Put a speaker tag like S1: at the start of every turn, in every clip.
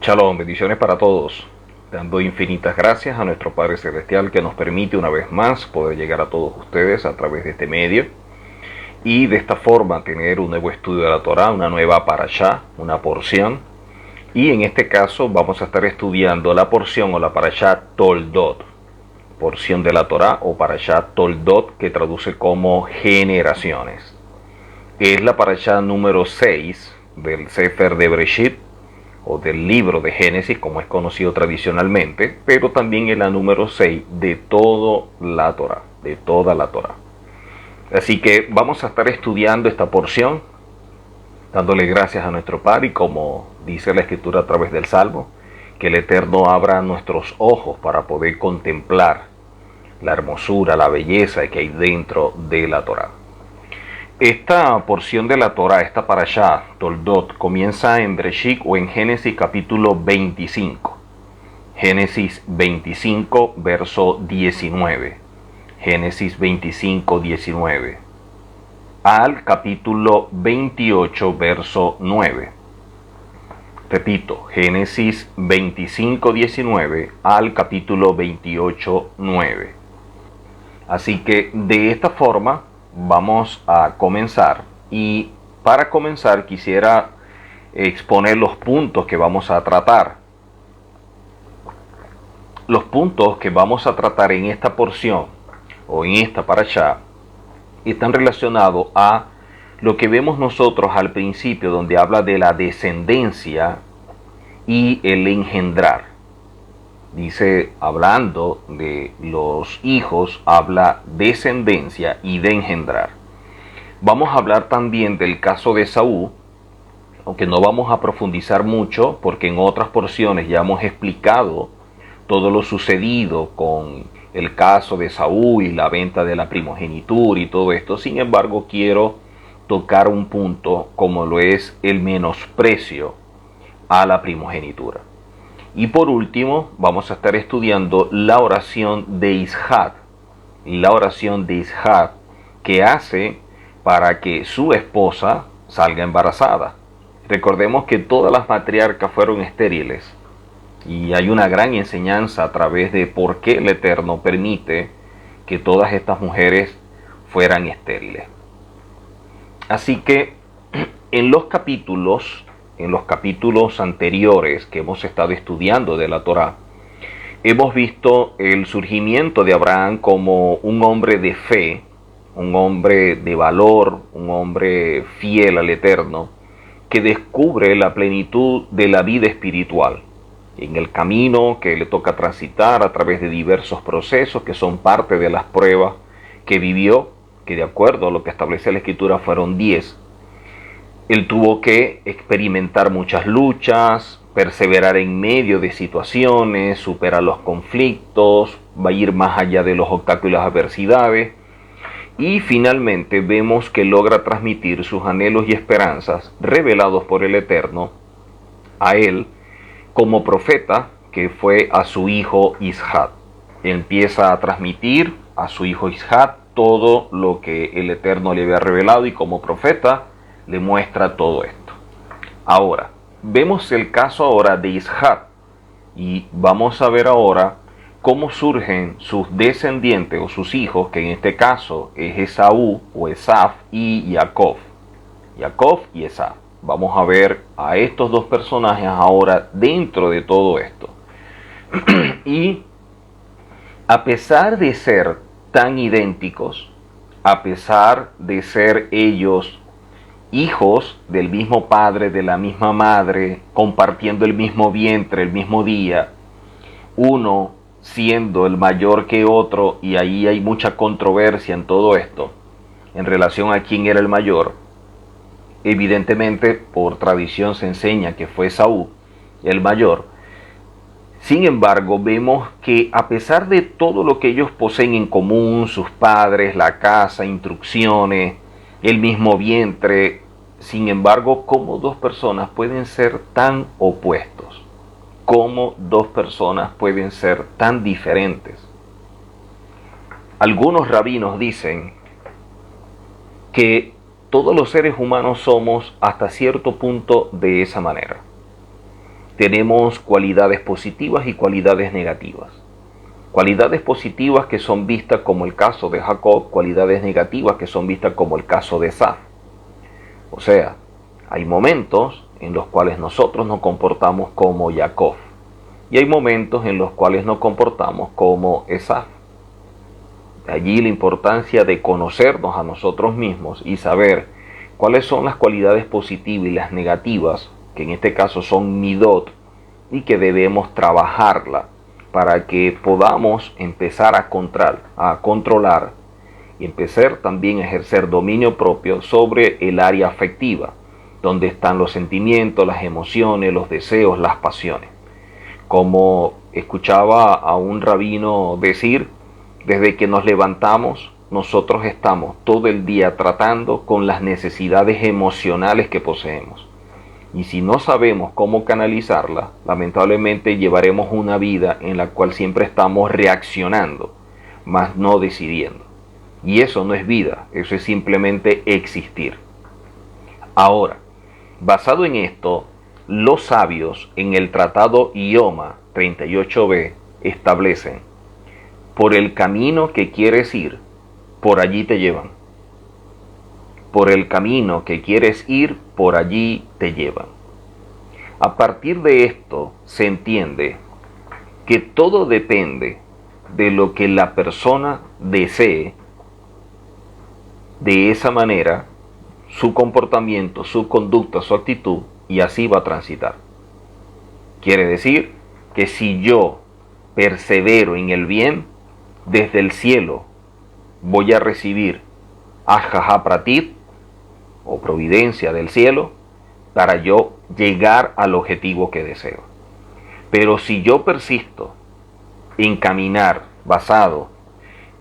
S1: Shalom, bendiciones para todos. Dando infinitas gracias a nuestro Padre Celestial que nos permite una vez más poder llegar a todos ustedes a través de este medio y de esta forma tener un nuevo estudio de la Torá, una nueva parashá, una porción. Y en este caso vamos a estar estudiando la porción o la parashá Toldot, porción de la Torá o parashá Toldot, que traduce como generaciones. Es la parashá número 6 del Sefer de Bereshit, o del libro de Génesis, como es conocido tradicionalmente, pero también es la número 6 de toda la Torá, de toda la Torá. Así que vamos a estar estudiando esta porción, dándole gracias a nuestro Padre, y como dice la Escritura a través del Salmo, que el Eterno abra nuestros ojos para poder contemplar la hermosura, la belleza que hay dentro de la Torá. Esta porción de la Torá, esta parashá, Toldot, comienza en Bereshit o en Génesis capítulo 25. Génesis 25, verso 19. Génesis 25, 19. Al capítulo 28, verso 9. Repito, Génesis 25, 19 al capítulo 28, 9. Así que de esta forma vamos a comenzar, y para comenzar quisiera exponer los puntos que vamos a tratar. Los puntos que vamos a tratar en esta porción o en esta parashá están relacionados a lo que vemos nosotros al principio, donde habla de la descendencia y el engendrar. Dice, hablando de los hijos, habla descendencia y de engendrar. Vamos a hablar también del caso de Esaú, aunque no vamos a profundizar mucho, porque en otras porciones ya hemos explicado todo lo sucedido con el caso de Esaú y la venta de la primogenitura y todo esto. Sin embargo, quiero tocar un punto como lo es el menosprecio a la primogenitura. Y por último, vamos a estar estudiando la oración de Isaac. La oración de Isaac que hace para que su esposa salga embarazada. Recordemos que todas las matriarcas fueron estériles. Y hay una gran enseñanza a través de por qué el Eterno permite que todas estas mujeres fueran estériles. Así que en los capítulos anteriores que hemos estado estudiando de la Torá, hemos visto el surgimiento de Abraham como un hombre de fe, un hombre de valor, un hombre fiel al Eterno, que descubre la plenitud de la vida espiritual en el camino que le toca transitar a través de diversos procesos que son parte de las pruebas que vivió, que de acuerdo a lo que establece la Escritura fueron 10. Él tuvo que experimentar muchas luchas, perseverar en medio de situaciones, superar los conflictos, va a ir más allá de los obstáculos y las adversidades. Y finalmente vemos que logra transmitir sus anhelos y esperanzas revelados por el Eterno a él como profeta, que fue a su hijo Isaac. Empieza a transmitir a su hijo Isaac todo lo que el Eterno le había revelado, y como profeta le muestra todo esto. Ahora, vemos el caso ahora de Isaac, y vamos a ver ahora cómo surgen sus descendientes o sus hijos, que en este caso es Esaú o Esaf y Jacob. Jacob y Esaf. Vamos a ver a estos dos personajes ahora dentro de todo esto. Y a pesar de ser tan idénticos, a pesar de ser ellos hijos del mismo padre, de la misma madre, compartiendo el mismo vientre, el mismo día, uno siendo el mayor que otro, y ahí hay mucha controversia en todo esto, en relación a quién era el mayor. Evidentemente, por tradición se enseña que fue Esaú el mayor. Sin embargo, vemos que a pesar de todo lo que ellos poseen en común, sus padres, la casa, instrucciones, el mismo vientre, sin embargo, ¿cómo dos personas pueden ser tan opuestos? ¿Cómo dos personas pueden ser tan diferentes? Algunos rabinos dicen que todos los seres humanos somos hasta cierto punto de esa manera. tenemos cualidades positivas y cualidades negativas. Cualidades positivas que son vistas como el caso de Jacob, cualidades negativas que son vistas como el caso de Esaf. O sea, hay momentos en los cuales nosotros nos comportamos como Jacob y hay momentos en los cuales nos comportamos como Esaf. De allí la importancia de conocernos a nosotros mismos y saber cuáles son las cualidades positivas y las negativas, que en este caso son midot, y que debemos trabajarla para que podamos empezar a controlar y empezar también a ejercer dominio propio sobre el área afectiva, donde están los sentimientos, las emociones, los deseos, las pasiones. Como escuchaba a un rabino decir, desde que nos levantamos, nosotros estamos todo el día tratando con las necesidades emocionales que poseemos. Y si no sabemos cómo canalizarla, lamentablemente llevaremos una vida en la cual siempre estamos reaccionando, más no decidiendo. Y eso no es vida, eso es simplemente existir. Ahora, basado en esto, los sabios en el tratado Ioma 38b establecen: por el camino que quieres ir, por allí te llevan. Por el camino que quieres ir, por allí te llevan. A partir de esto se entiende que todo depende de lo que la persona desee. De esa manera, su comportamiento, su conducta, su actitud, y así va a transitar. Quiere decir que si yo persevero en el bien, desde el cielo voy a recibir Ashkaha Pratit, o providencia del cielo, para yo llegar al objetivo que deseo. Pero si yo persisto en caminar basado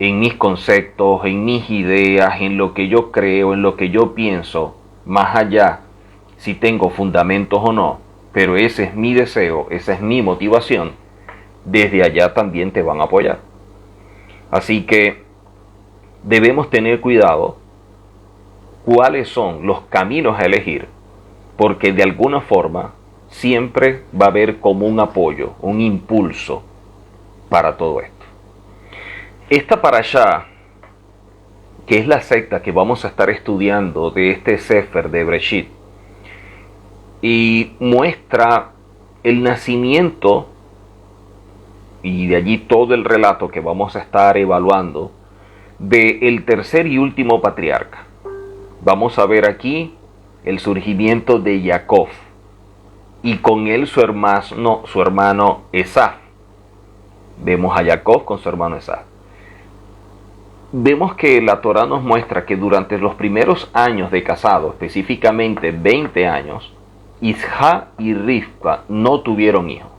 S1: en mis conceptos, en mis ideas, en lo que yo creo, en lo que yo pienso, más allá si tengo fundamentos o no, pero ese es mi deseo, esa es mi motivación, desde allá también te van a apoyar. Así que debemos tener cuidado cuáles son los caminos a elegir, porque de alguna forma siempre va a haber como un apoyo, un impulso para todo esto. Esta parashá, que es la secta que vamos a estar estudiando de este Sefer de Bereshit, y muestra el nacimiento, y de allí todo el relato que vamos a estar evaluando, del tercer y último patriarca. Vamos a ver aquí el surgimiento de Jacob y con él su hermano Esaf. Vemos a Jacob con su hermano Esaf. Vemos que la Torá nos muestra que durante los primeros años de casado, específicamente 20 años, Isha y Rivka no tuvieron hijos.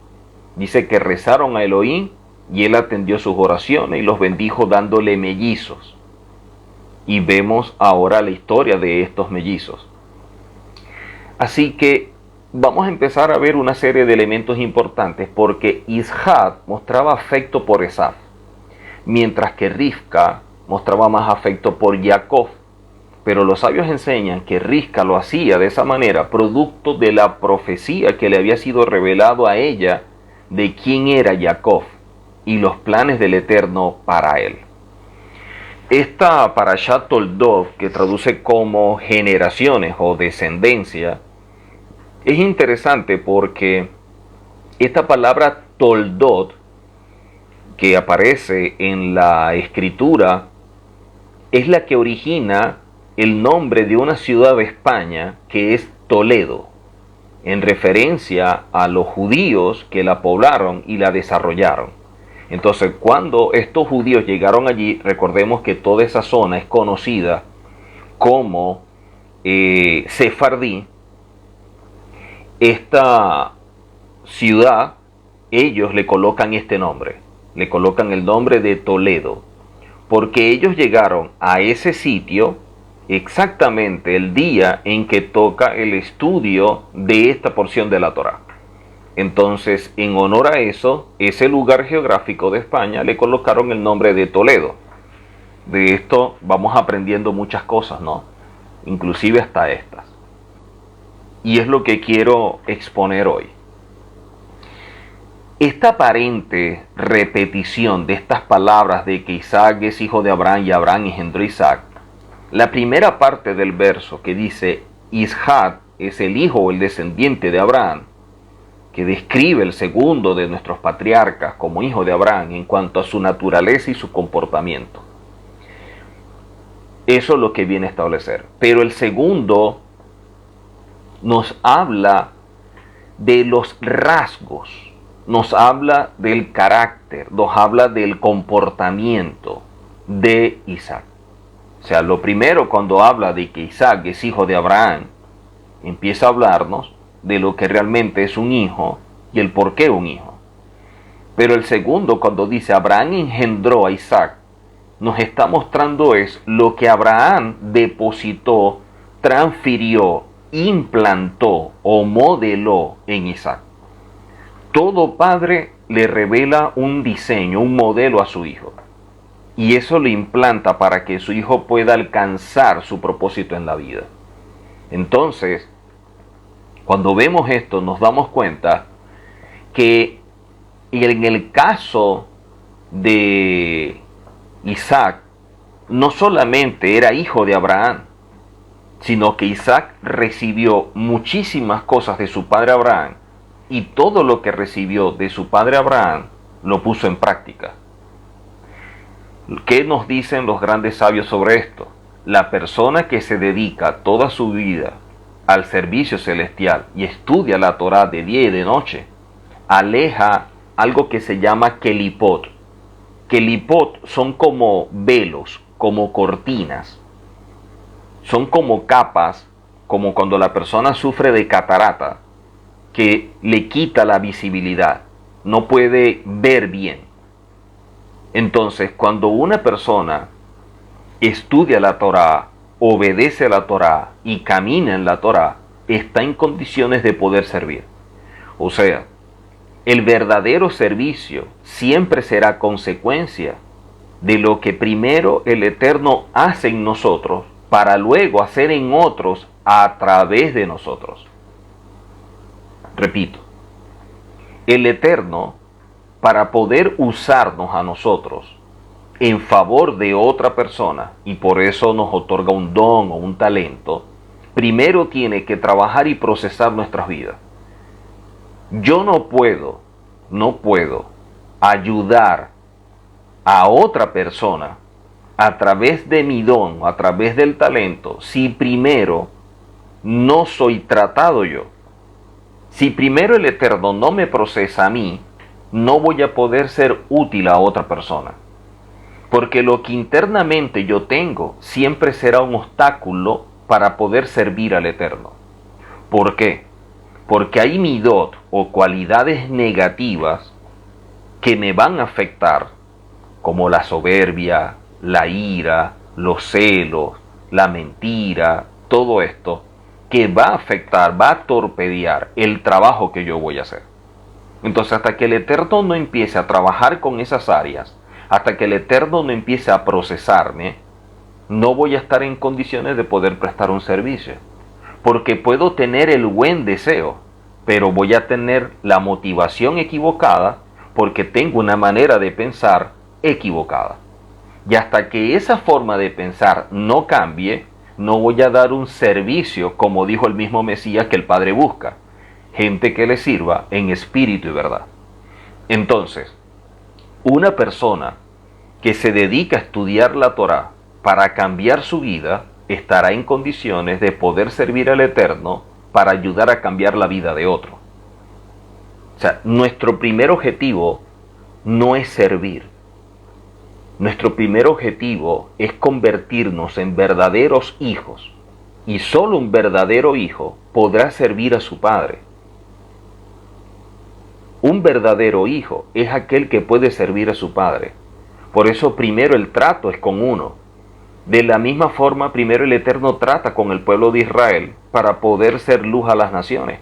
S1: Dice que rezaron a Elohim y él atendió sus oraciones y los bendijo dándole mellizos. Y vemos ahora la historia de estos mellizos. Así que vamos a empezar a ver una serie de elementos importantes, porque Isha mostraba afecto por Esaf, mientras que Rivka mostraba más afecto por Jacob. Pero los sabios enseñan que Rivka lo hacía de esa manera, producto de la profecía que le había sido revelado a ella de quién era Jacob y los planes del Eterno para él. Esta Parashat Toldot, que traduce como generaciones o descendencia, es interesante porque esta palabra Toldot, que aparece en la escritura, es la que origina el nombre de una ciudad de España que es Toledo, en referencia a los judíos que la poblaron y la desarrollaron. Entonces, cuando estos judíos llegaron allí, recordemos que toda esa zona es conocida como Sefardí. Esta ciudad, ellos le colocan este nombre, le colocan el nombre de Toledo, porque ellos llegaron a ese sitio exactamente el día en que toca el estudio de esta porción de la Torá. Entonces, en honor a eso, ese lugar geográfico de España le colocaron el nombre de Toledo. De esto vamos aprendiendo muchas cosas, ¿no? Inclusive hasta estas. Y es lo que quiero exponer hoy. esta aparente repetición de estas palabras de que Isaac es hijo de Abraham y Abraham engendró a Isaac, la primera parte del verso que dice Isaac es el hijo o el descendiente de Abraham, que describe el segundo de nuestros patriarcas como hijo de Abraham en cuanto a su naturaleza y su comportamiento. Eso es lo que viene a establecer. Pero el segundo nos habla de los rasgos, nos habla del carácter, nos habla del comportamiento de Isaac. O sea, lo primero cuando habla de que Isaac es hijo de Abraham, empieza a hablarnos de lo que realmente es un hijo y el por qué un hijo. Pero el segundo, cuando dice Abraham engendró a Isaac, nos está mostrando es lo que Abraham depositó, transfirió, implantó o modeló en Isaac. Todo padre le revela un diseño, un modelo a su hijo. Y eso lo implanta para que su hijo pueda alcanzar su propósito en la vida. Entonces, cuando vemos esto, nos damos cuenta que en el caso de Isaac, no solamente era hijo de Abraham, sino que Isaac recibió muchísimas cosas de su padre Abraham, y todo lo que recibió de su padre Abraham lo puso en práctica. ¿Qué nos dicen los grandes sabios sobre esto? La persona que se dedica toda su vida al servicio celestial y estudia la Torá de día y de noche, aleja algo que se llama kelipot. Kelipot son como velos, como cortinas. Son como capas, como cuando la persona sufre de catarata, que le quita la visibilidad, no puede ver bien. Entonces, cuando una persona estudia la Torá, obedece a la Torá y camina en la Torá, está en condiciones de poder servir. O sea, el verdadero servicio siempre será consecuencia de lo que primero el Eterno hace en nosotros para luego hacer en otros a través de nosotros. Repito, el Eterno, para poder usarnos a nosotros en favor de otra persona, y por eso nos otorga un don o un talento, primero tiene que trabajar y procesar nuestras vidas. Yo no puedo ayudar a otra persona a través de mi don, a través del talento, si primero no soy tratado yo. Si primero el Eterno no me procesa a mí, no voy a poder ser útil a otra persona. Porque lo que internamente yo tengo siempre será un obstáculo para poder servir al Eterno. ¿Por qué? Porque hay midot o cualidades negativas que me van a afectar, como la soberbia, la ira, los celos, la mentira, todo esto, que va a afectar, va a torpedear el trabajo que yo voy a hacer. Entonces, hasta que el Eterno no empiece a trabajar con esas áreas, hasta que el Eterno no empiece a procesarme, no voy a estar en condiciones de poder prestar un servicio. Porque puedo tener el buen deseo, pero voy a tener la motivación equivocada porque tengo una manera de pensar equivocada. Y hasta que esa forma de pensar no cambie, no voy a dar un servicio, como dijo el mismo Mesías, que el Padre busca. Gente que le sirva en espíritu y verdad. Entonces, una persona que se dedica a estudiar la Torá para cambiar su vida, estará en condiciones de poder servir al Eterno para ayudar a cambiar la vida de otro. O sea, nuestro primer objetivo no es servir. Nuestro primer objetivo es convertirnos en verdaderos hijos. Y solo un verdadero hijo podrá servir a su padre. Un verdadero hijo es aquel que puede servir a su padre. Por eso primero el trato es con uno. De la misma forma, primero el Eterno trata con el pueblo de Israel para poder ser luz a las naciones.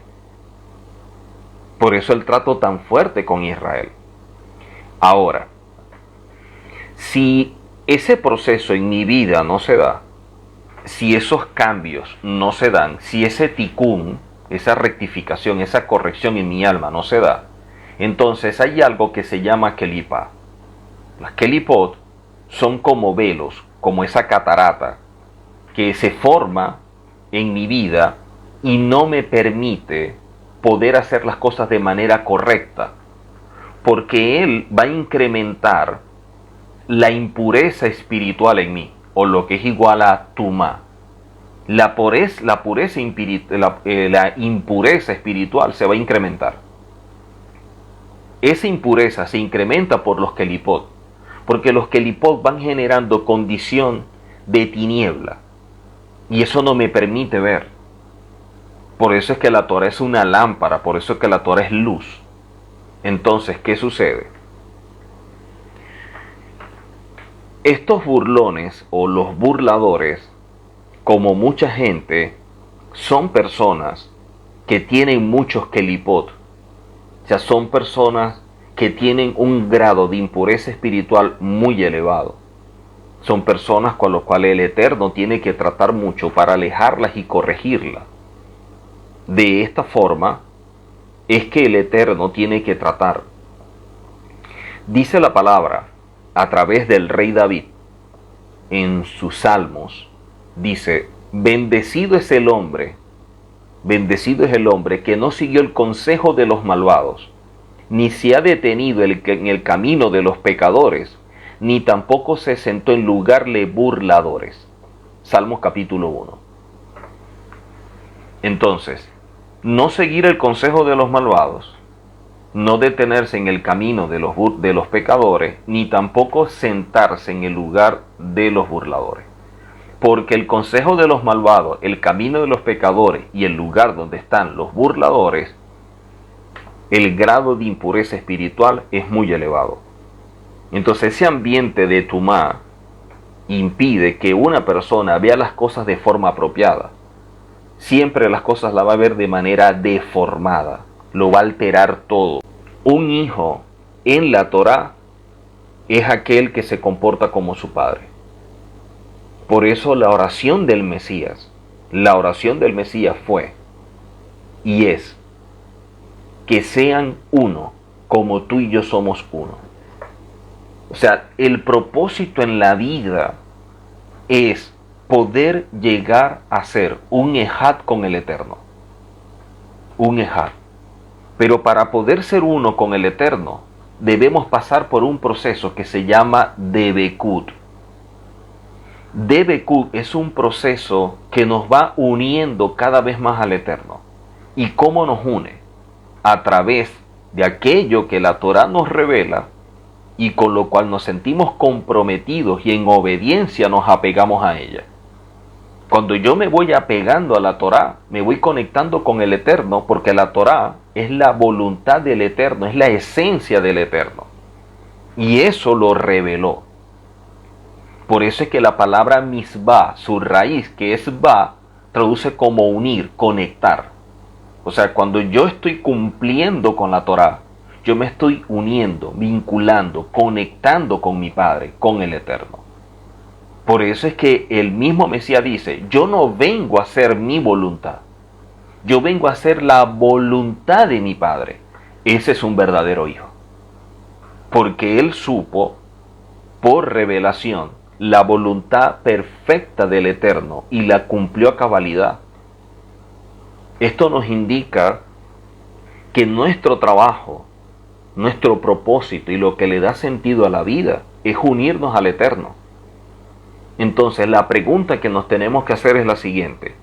S1: Por eso el trato tan fuerte con Israel. Ahora, si ese proceso en mi vida no se da, si esos cambios no se dan, si ese tikkun, esa rectificación, esa corrección en mi alma no se da, Entonces hay algo que se llama Kelipa. Las Kelipot son como velos, como esa catarata que se forma en mi vida y no me permite poder hacer las cosas de manera correcta, porque él va a incrementar la impureza espiritual en mí, o lo que es igual a Tumá. La impureza espiritual se va a incrementar. Esa impureza se incrementa por los Kelipot, porque los Kelipot van generando condición de tiniebla, y eso no me permite ver. Por eso es que la Torah es una lámpara, por eso es que la Torah es luz. Entonces, ¿qué sucede? Estos burlones o los burladores, como mucha gente, son personas que tienen muchos kelipot. O sea, son personas que tienen un grado de impureza espiritual muy elevado. Son personas con las cuales el Eterno tiene que tratar mucho para alejarlas y corregirlas. De esta forma es que el Eterno tiene que tratar. Dice la palabra a través del rey David en sus salmos, dice: bendecido es el hombre que no siguió el consejo de los malvados, ni se ha detenido en el camino de los pecadores, ni tampoco se sentó en lugar de burladores. Salmos capítulo 1. Entonces, no seguir el consejo de los malvados, no detenerse en el camino de los pecadores, ni tampoco sentarse en el lugar de los burladores. Porque el consejo de los malvados, el camino de los pecadores y el lugar donde están los burladores, el grado de impureza espiritual es muy elevado. Entonces ese ambiente de Tumá impide que una persona vea las cosas de forma apropiada. Siempre las cosas las va a ver de manera deformada, lo va a alterar todo. Un hijo en la Torá es aquel que se comporta como su padre. Por eso la oración del Mesías fue y es que sean uno, como tú y yo somos uno. O sea, el propósito en la vida es poder llegar a ser un ejad con el Eterno. Un ejad. Pero para poder ser uno con el Eterno, debemos pasar por un proceso que se llama Debekut. Debekut es un proceso que nos va uniendo cada vez más al Eterno. ¿Y cómo nos une? A través de aquello que la Torá nos revela y con lo cual nos sentimos comprometidos y en obediencia nos apegamos a ella. Cuando yo me voy apegando a la Torá, me voy conectando con el Eterno, porque la Torá es la voluntad del Eterno, es la esencia del Eterno. Y eso lo reveló. Por eso es que la palabra misbah, su raíz, que es ba, traduce como unir, conectar. O sea, cuando yo estoy cumpliendo con la Torá, yo me estoy uniendo, vinculando, conectando con mi Padre, con el Eterno. Por eso es que el mismo Mesías dice: yo no vengo a hacer mi voluntad, yo vengo a hacer la voluntad de mi Padre. Ese es un verdadero hijo. Porque él supo, por revelación, la voluntad perfecta del Eterno y la cumplió a cabalidad. Esto nos indica que nuestro trabajo, nuestro propósito y lo que le da sentido a la vida es unirnos al Eterno. Entonces la pregunta que nos tenemos que hacer es la siguiente: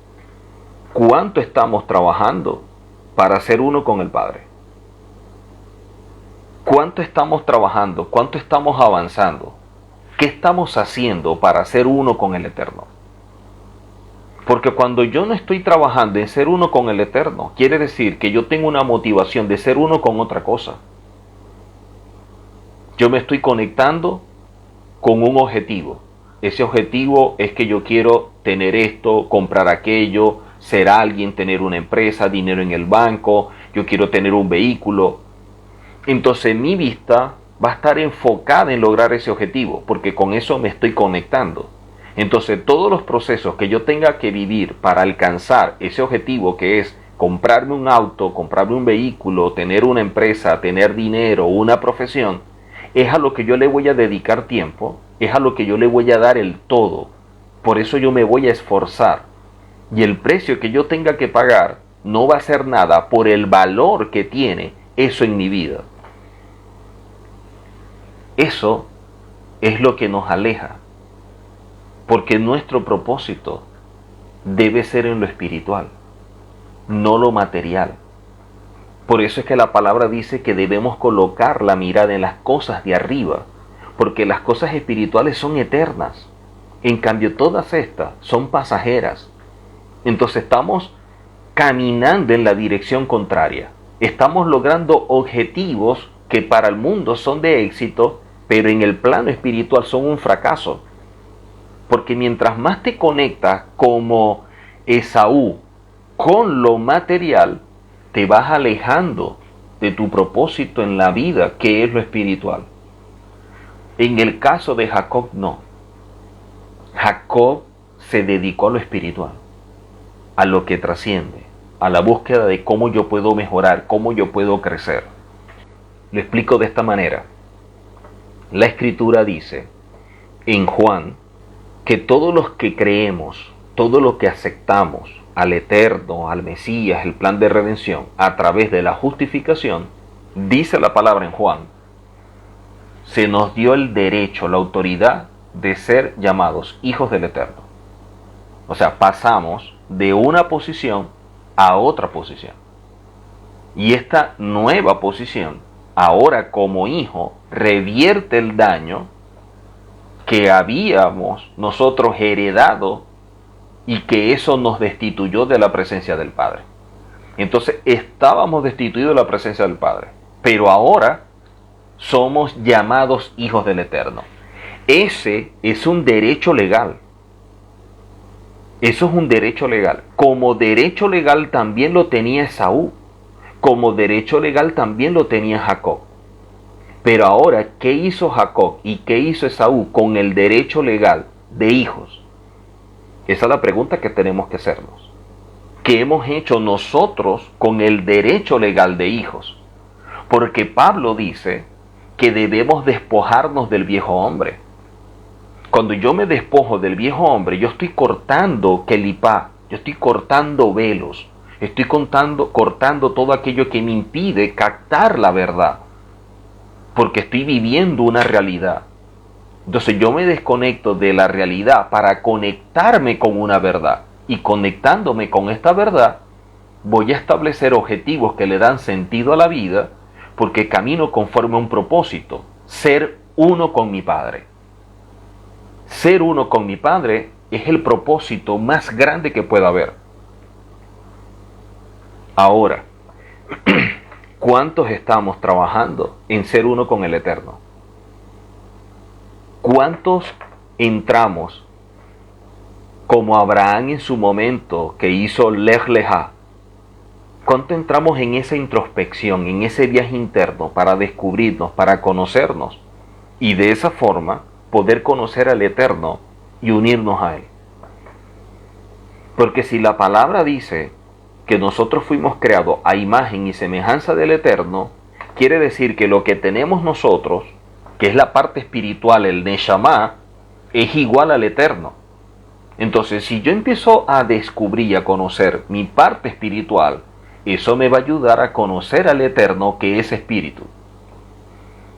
S1: ¿cuánto estamos trabajando para ser uno con el Padre? ¿Cuánto estamos trabajando? ¿Cuánto estamos avanzando? ¿Qué estamos haciendo para ser uno con el Eterno? Porque cuando yo no estoy trabajando en ser uno con el Eterno, quiere decir que yo tengo una motivación de ser uno con otra cosa. Yo me estoy conectando con un objetivo. Ese objetivo es que yo quiero tener esto, comprar aquello, ser alguien, tener una empresa, dinero en el banco, yo quiero tener un vehículo. Entonces mi vista va a estar enfocada en lograr ese objetivo, porque con eso me estoy conectando. Entonces todos los procesos que yo tenga que vivir para alcanzar ese objetivo, que es comprarme un auto, comprarme un vehículo, tener una empresa, tener dinero, una profesión, es a lo que yo le voy a dedicar tiempo, es a lo que yo le voy a dar el todo. Por eso yo me voy a esforzar. Y el precio que yo tenga que pagar no va a ser nada por el valor que tiene eso en mi vida. Eso es lo que nos aleja. Porque nuestro propósito debe ser en lo espiritual, no lo material. Por eso es que la palabra dice que debemos colocar la mirada en las cosas de arriba, porque las cosas espirituales son eternas. En cambio, todas estas son pasajeras. Entonces estamos caminando en la dirección contraria. Estamos logrando objetivos que para el mundo son de éxito, pero en el plano espiritual son un fracaso. Porque mientras más te conectas como Esaú con lo material, te vas alejando de tu propósito en la vida, que es lo espiritual. En el caso de Jacob, no. Jacob se dedicó a lo espiritual, a lo que trasciende, a la búsqueda de cómo yo puedo mejorar, cómo yo puedo crecer. Lo explico de esta manera. La Escritura dice en Juan que todos los que creemos, todo lo que aceptamos al Eterno, al Mesías, el plan de redención, a través de la justificación, dice la palabra en Juan, se nos dio el derecho, la autoridad de ser llamados hijos del Eterno. O sea, pasamos de una posición a otra posición. Y esta nueva posición, ahora como hijo, revierte el daño que habíamos nosotros heredado y que eso nos destituyó de la presencia del Padre. Entonces estábamos destituidos de la presencia del Padre, pero ahora somos llamados hijos del Eterno. Ese es un derecho legal. Eso es un derecho legal. Como derecho legal también lo tenía Esaú. Como derecho legal también lo tenía Jacob. Pero ahora, ¿qué hizo Jacob y qué hizo Esaú con el derecho legal de hijos? Esa es la pregunta que tenemos que hacernos. ¿Qué hemos hecho nosotros con el derecho legal de hijos? Porque Pablo dice que debemos despojarnos del viejo hombre. Cuando yo me despojo del viejo hombre, yo estoy cortando kelipá, yo estoy cortando velos, estoy cortando todo aquello que me impide captar la verdad, porque estoy viviendo una realidad. Entonces yo me desconecto de la realidad para conectarme con una verdad, y conectándome con esta verdad, voy a establecer objetivos que le dan sentido a la vida, porque camino conforme a un propósito, ser uno con mi Padre. Ser uno con mi Padre es el propósito más grande que pueda haber. Ahora, ¿cuántos estamos trabajando en ser uno con el Eterno? ¿Cuántos entramos como Abraham en su momento que hizo Lej Lejá? ¿Cuánto entramos en esa introspección, en ese viaje interno para descubrirnos, para conocernos? Y de esa forma poder conocer al Eterno y unirnos a Él. Porque si la palabra dice que nosotros fuimos creados a imagen y semejanza del Eterno, quiere decir que lo que tenemos nosotros, que es la parte espiritual, el Neshama, es igual al Eterno. Entonces, si yo empiezo a descubrir y a conocer mi parte espiritual, eso me va a ayudar a conocer al Eterno, que es espíritu.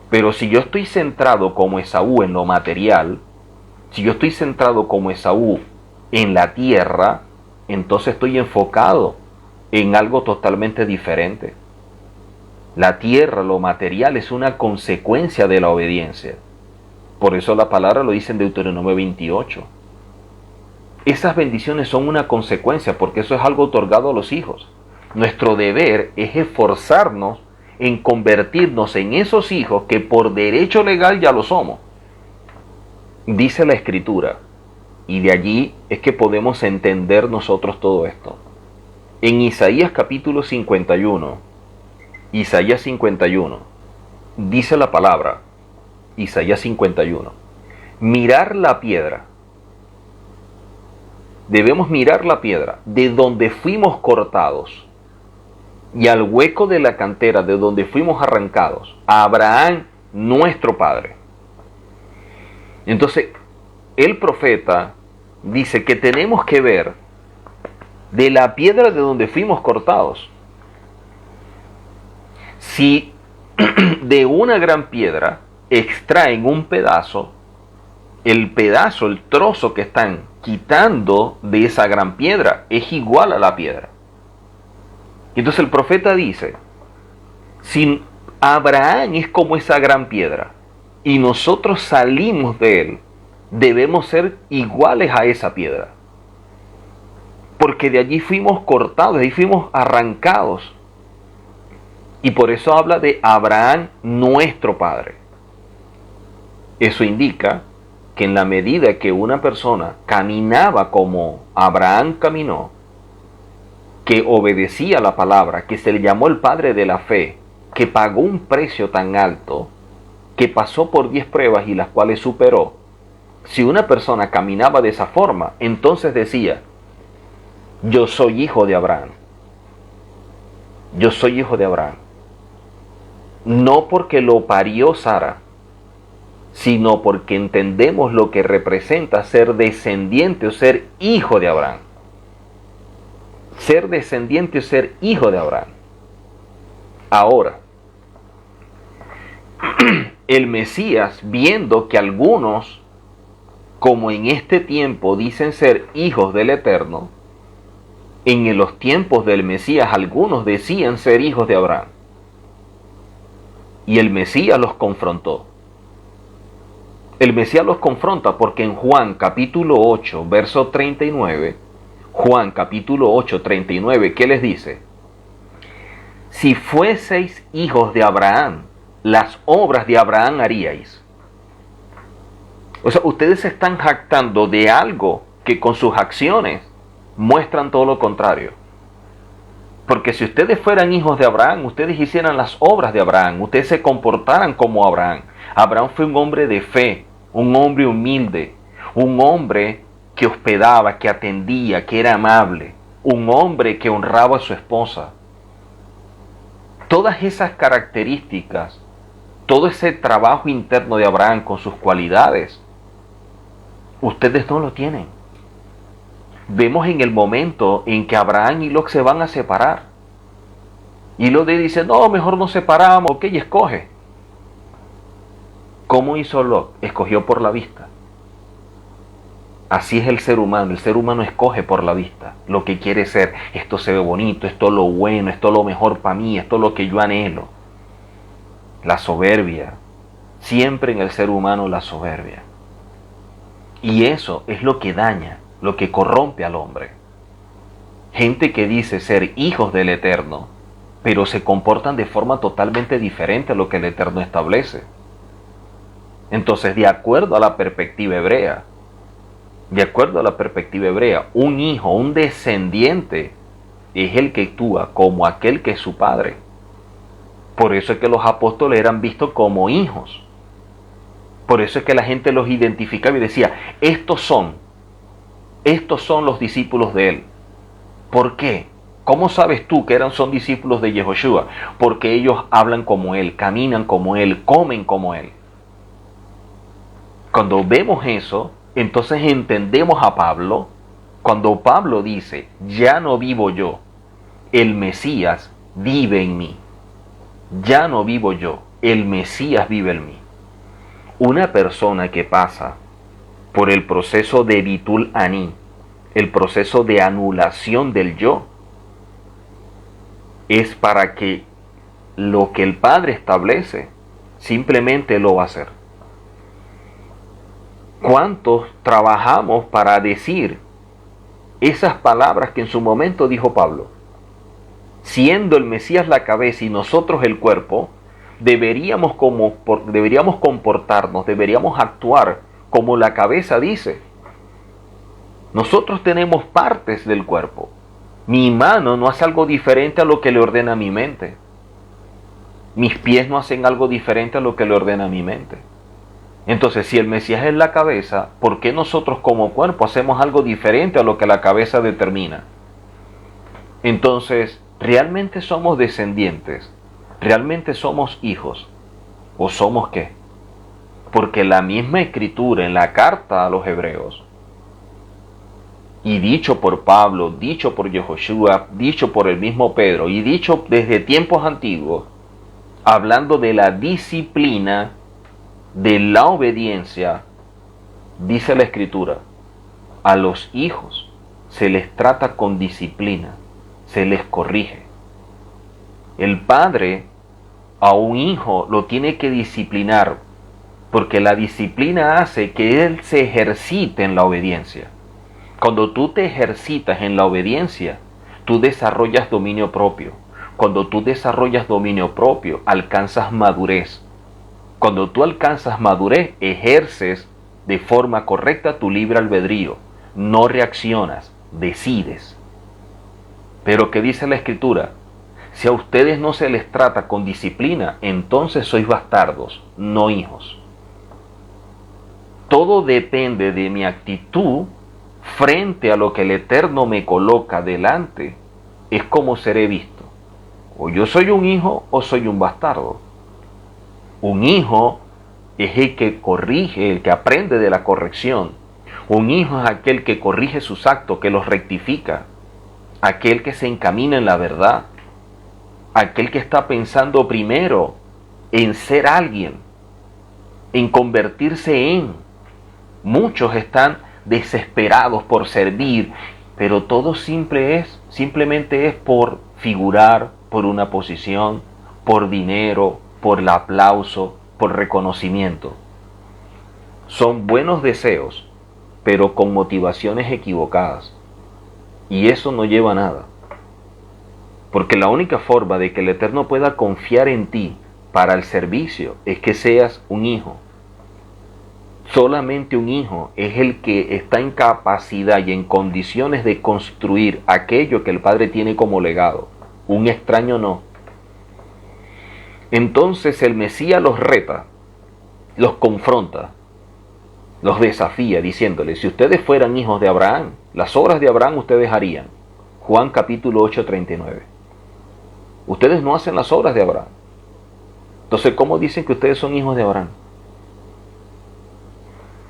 S1: Pero si yo estoy centrado como Esaú en lo material, si yo estoy centrado como Esaú en la tierra, entonces estoy enfocado en algo totalmente diferente. La tierra, lo material, es una consecuencia de la obediencia. Por eso la palabra lo dice en Deuteronomio 28. Esas bendiciones son una consecuencia, porque eso es algo otorgado a los hijos. Nuestro deber es esforzarnos en convertirnos en esos hijos que por derecho legal ya lo somos. Dice la Escritura, y de allí es que podemos entender nosotros todo esto. En Isaías capítulo 51, Isaías 51, dice la palabra, Isaías 51, mirar la piedra. Debemos mirar la piedra de donde fuimos cortados. y al hueco de la cantera de donde fuimos arrancados, a Abraham, nuestro padre. Entonces, el profeta dice que tenemos que ver de la piedra de donde fuimos cortados. Si de una gran piedra extraen un pedazo, el trozo que están quitando de esa gran piedra es igual a la piedra. Entonces el profeta dice, si Abraham es como esa gran piedra y nosotros salimos de él, debemos ser iguales a esa piedra. Porque de allí fuimos cortados, de ahí fuimos arrancados. Y por eso habla de Abraham, nuestro padre. Eso indica que en la medida que una persona caminaba como Abraham caminó, que obedecía la palabra, que se le llamó el padre de la fe, que pagó un precio tan alto, que pasó por 10 pruebas y las cuales superó, si una persona caminaba de esa forma, entonces decía, yo soy hijo de Abraham. Yo soy hijo de Abraham. No porque lo parió Sara, sino porque entendemos lo que representa ser descendiente o ser hijo de Abraham. Ser descendiente o ser hijo de Abraham. Ahora, el Mesías, viendo que algunos, como en este tiempo dicen ser hijos del Eterno, en los tiempos del Mesías algunos decían ser hijos de Abraham. Y el Mesías los confrontó. El Mesías los confronta porque en Juan capítulo 8, verso 39, Juan capítulo 8, 39, ¿qué les dice? Si fueseis hijos de Abraham, las obras de Abraham haríais. O sea, ustedes se están jactando de algo que con sus acciones muestran todo lo contrario. Porque si ustedes fueran hijos de Abraham, ustedes hicieran las obras de Abraham, ustedes se comportaran como Abraham. Abraham fue un hombre de fe, un hombre humilde, un hombre que hospedaba, que atendía, que era amable, un hombre que honraba a su esposa. Todas esas características, todo ese trabajo interno de Abraham con sus cualidades, ustedes no lo tienen. Vemos en el momento en que Abraham y Lot se van a separar. Y Lot dice, no, mejor nos separamos, ok, y escoge. ¿Cómo hizo Lot? Escogió por la vista. Así es el ser humano escoge por la vista lo que quiere ser. Esto se ve bonito, esto es lo bueno, esto es lo mejor para mí, esto es lo que yo anhelo. La soberbia, siempre en el ser humano la soberbia. Y eso es lo que daña, lo que corrompe al hombre. Gente que dice ser hijos del Eterno, pero se comportan de forma totalmente diferente a lo que el Eterno establece. Entonces, de acuerdo a la perspectiva hebrea, un hijo, un descendiente, es el que actúa como aquel que es su padre. Por eso es que los apóstoles eran vistos como hijos. Por eso es que la gente los identificaba y decía, estos son los discípulos de él. ¿Por qué? ¿Cómo sabes tú que son discípulos de Yehoshua? Porque ellos hablan como él, caminan como él, comen como él. Cuando vemos eso, entonces entendemos a Pablo, cuando Pablo dice, ya no vivo yo, el Mesías vive en mí. Ya no vivo yo, el Mesías vive en mí. Una persona que pasa por el proceso de Bitul Ani, el proceso de anulación del yo, es para que lo que el Padre establece, simplemente lo va a hacer. ¿Cuántos trabajamos para decir esas palabras que en su momento dijo Pablo? Siendo el Mesías la cabeza y nosotros el cuerpo, deberíamos comportarnos, deberíamos actuar como la cabeza dice. Nosotros tenemos partes del cuerpo. Mi mano no hace algo diferente a lo que le ordena mi mente. Mis pies no hacen algo diferente a lo que le ordena mi mente. Entonces, si el Mesías es la cabeza, ¿por qué nosotros como cuerpo hacemos algo diferente a lo que la cabeza determina? Entonces, ¿Realmente somos descendientes? ¿Realmente somos hijos? ¿O somos qué? Porque la misma escritura en la carta a los hebreos, y dicho por Pablo, dicho por Yehoshua, dicho por el mismo Pedro, y dicho desde tiempos antiguos, hablando de la disciplina, de la obediencia, dice la escritura, a los hijos se les trata con disciplina, se les corrige. El padre a un hijo lo tiene que disciplinar, porque la disciplina hace que él se ejercite en la obediencia. Cuando tú te ejercitas en la obediencia, tú desarrollas dominio propio. Cuando tú desarrollas dominio propio, alcanzas madurez. Cuando tú alcanzas madurez, ejerces de forma correcta tu libre albedrío. No reaccionas, decides. Pero ¿qué dice la Escritura? Si a ustedes no se les trata con disciplina, entonces sois bastardos, no hijos. Todo depende de mi actitud frente a lo que el Eterno me coloca delante. Es como seré visto. O yo soy un hijo o soy un bastardo. Un hijo es el que corrige, el que aprende de la corrección. Un hijo es aquel que corrige sus actos, que los rectifica. Aquel que se encamina en la verdad. Aquel que está pensando primero en ser alguien, en convertirse en. Muchos están desesperados por servir, pero todo simplemente es por figurar, por una posición, por dinero, por el aplauso, por reconocimiento. Son buenos deseos, pero con motivaciones equivocadas. Y eso no lleva a nada. Porque la única forma de que el Eterno pueda confiar en ti para el servicio es que seas un hijo. Solamente un hijo es el que está en capacidad y en condiciones de construir aquello que el Padre tiene como legado. Un extraño no. Entonces el Mesías los reta, los confronta, los desafía diciéndoles, si ustedes fueran hijos de Abraham, las obras de Abraham ustedes harían. Juan capítulo 8, 39. Ustedes no hacen las obras de Abraham. Entonces, ¿cómo dicen que ustedes son hijos de Abraham?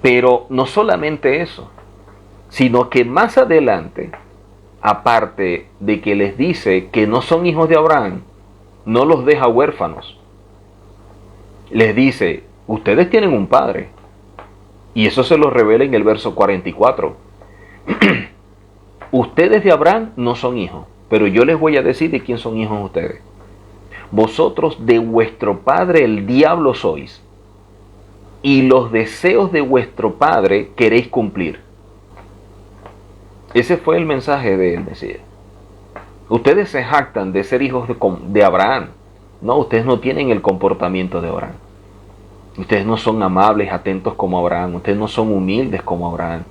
S1: Pero no solamente eso, sino que más adelante, aparte de que les dice que no son hijos de Abraham, no los deja huérfanos. Les dice, ustedes tienen un padre. Y eso se lo revela en el verso 44. Ustedes de Abraham no son hijos, pero yo les voy a decir de quién son hijos ustedes. Vosotros de vuestro padre el diablo sois, y los deseos de vuestro padre queréis cumplir. Ese fue el mensaje del Mesías. Ustedes se jactan de ser hijos de Abraham. No, ustedes no tienen el comportamiento de Abraham. Ustedes no son amables, atentos como Abraham. Ustedes no son humildes como Abraham.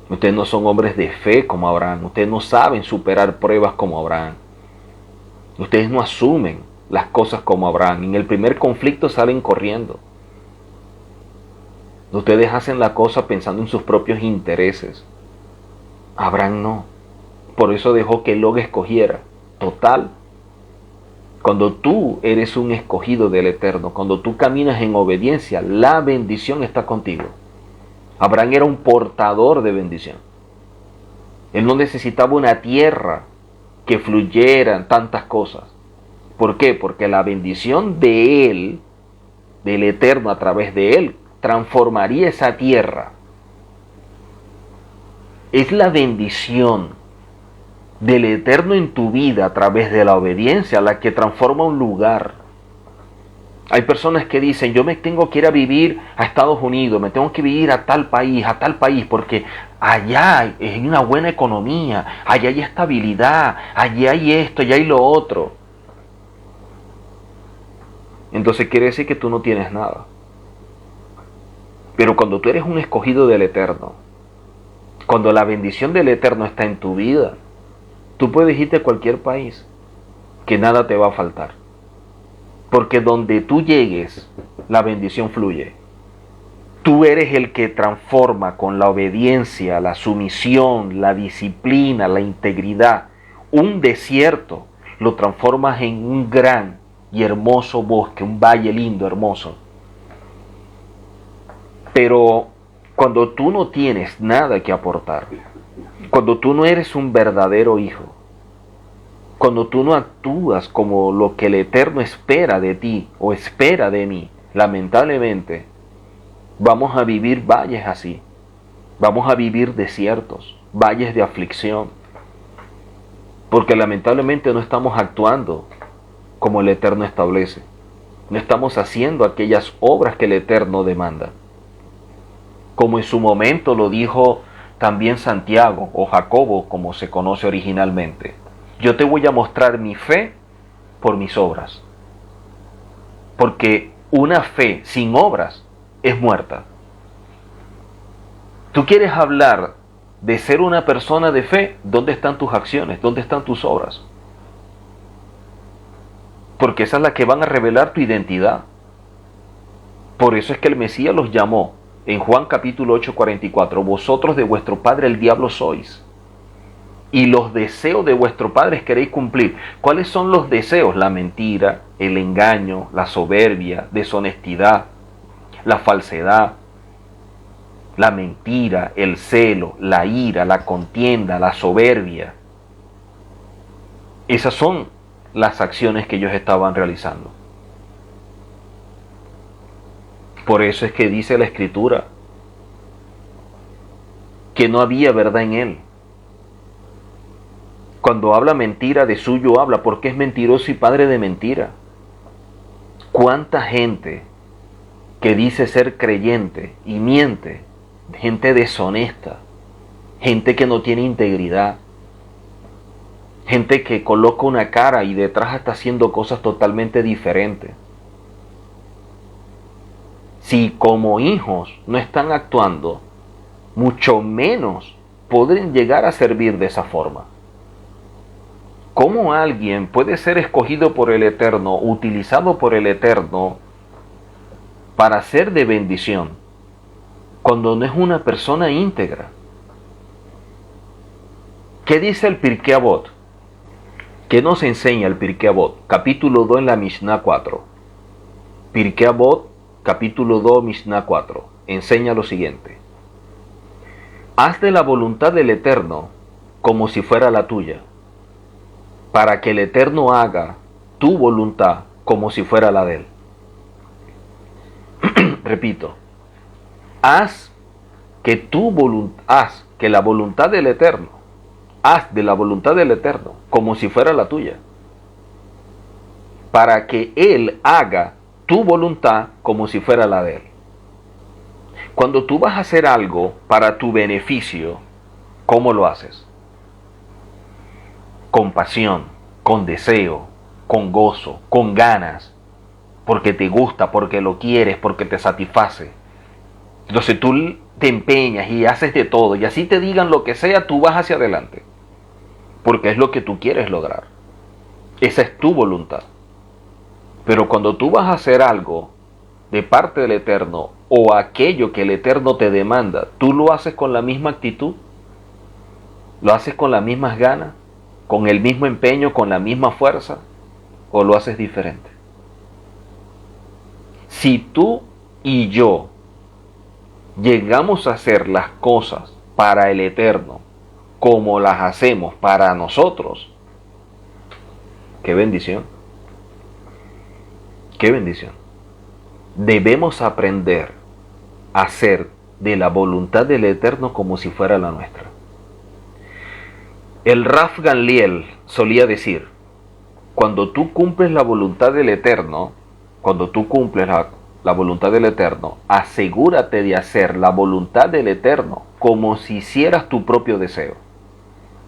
S1: Ustedes no son hombres de fe como Abraham. Ustedes no saben superar pruebas como Abraham. Ustedes no asumen las cosas como Abraham. En el primer conflicto salen corriendo. Ustedes hacen la cosa pensando en sus propios intereses. Abraham no. Por eso dejó que Lot escogiera. Total. Cuando tú eres un escogido del Eterno, cuando tú caminas en obediencia, la bendición está contigo. Abraham era un portador de bendición. Él no necesitaba una tierra que fluyeran tantas cosas. ¿Por qué? Porque la bendición de él, del Eterno a través de él, transformaría esa tierra. Es la bendición del Eterno en tu vida a través de la obediencia la que transforma un lugar. Hay personas que dicen, yo me tengo que ir a vivir a Estados Unidos, me tengo que vivir a tal país, porque allá hay una buena economía, allá hay estabilidad, allá hay esto, allá hay lo otro. Entonces quiere decir que tú no tienes nada. Pero cuando tú eres un escogido del Eterno, cuando la bendición del Eterno está en tu vida, tú puedes irte a cualquier país, que nada te va a faltar. Porque donde tú llegues, la bendición fluye. Tú eres el que transforma con la obediencia, la sumisión, la disciplina, la integridad, un desierto lo transformas en un gran y hermoso bosque, un valle lindo, hermoso. Pero cuando tú no tienes nada que aportar, cuando tú no eres un verdadero hijo, cuando tú no actúas como lo que el Eterno espera de ti o espera de mí, lamentablemente, vamos a vivir valles así. Vamos a vivir desiertos, valles de aflicción. Porque lamentablemente no estamos actuando como el Eterno establece. No estamos haciendo aquellas obras que el Eterno demanda. Como en su momento lo dijo también Santiago o Jacobo, como se conoce originalmente. Yo te voy a mostrar mi fe por mis obras. Porque una fe sin obras es muerta. Tú quieres hablar de ser una persona de fe, ¿dónde están tus acciones? ¿Dónde están tus obras? Porque esas son las que van a revelar tu identidad. Por eso es que el Mesías los llamó en Juan capítulo 8, 44, vosotros de vuestro padre el diablo sois, y los deseos de vuestro padre queréis cumplir. ¿Cuáles son los deseos? La mentira, el engaño, la soberbia, deshonestidad, la falsedad, la mentira, el celo, la ira, la contienda, la soberbia. Esas son las acciones que ellos estaban realizando. Por eso es que dice la Escritura que no había verdad en él. Cuando habla mentira, de suyo habla, porque es mentiroso y padre de mentira. ¿Cuánta gente que dice ser creyente y miente? Gente deshonesta, gente que no tiene integridad, gente que coloca una cara y detrás está haciendo cosas totalmente diferentes. Si como hijos no están actuando, mucho menos pueden llegar a servir de esa forma. ¿Cómo alguien puede ser escogido por el Eterno, utilizado por el Eterno para ser de bendición, cuando no es una persona íntegra? ¿Qué dice el Pirkei Avot? ¿Qué nos enseña el Pirkei Avot? Capítulo 2 en la Mishnah 4. Pirkei Avot, capítulo 2, Mishnah 4. Enseña lo siguiente. Haz de la voluntad del Eterno como si fuera la tuya, para que el Eterno haga tu voluntad como si fuera la de él. Repito. Haz que la voluntad del Eterno, haz de la voluntad del Eterno como si fuera la tuya, para que Él haga tu voluntad como si fuera la de Él. Cuando tú vas a hacer algo para tu beneficio, ¿cómo lo haces? Con pasión, con deseo, con gozo, con ganas, porque te gusta, porque lo quieres, porque te satisface. Entonces tú te empeñas y haces de todo, y así te digan lo que sea, tú vas hacia adelante, porque es lo que tú quieres lograr. Esa es tu voluntad. Pero cuando tú vas a hacer algo de parte del Eterno, o aquello que el Eterno te demanda, ¿tú lo haces con la misma actitud? ¿Lo haces con las mismas ganas? ¿Con el mismo empeño? ¿Con la misma fuerza? ¿O lo haces diferente? Si tú y yo llegamos a hacer las cosas para el Eterno como las hacemos para nosotros, ¡qué bendición! ¡Qué bendición! Debemos aprender a hacer de la voluntad del Eterno como si fuera la nuestra. El Rav Gamliel solía decir, cuando tú cumples la voluntad del Eterno, cuando tú cumples la voluntad del Eterno, asegúrate de hacer la voluntad del Eterno como si hicieras tu propio deseo.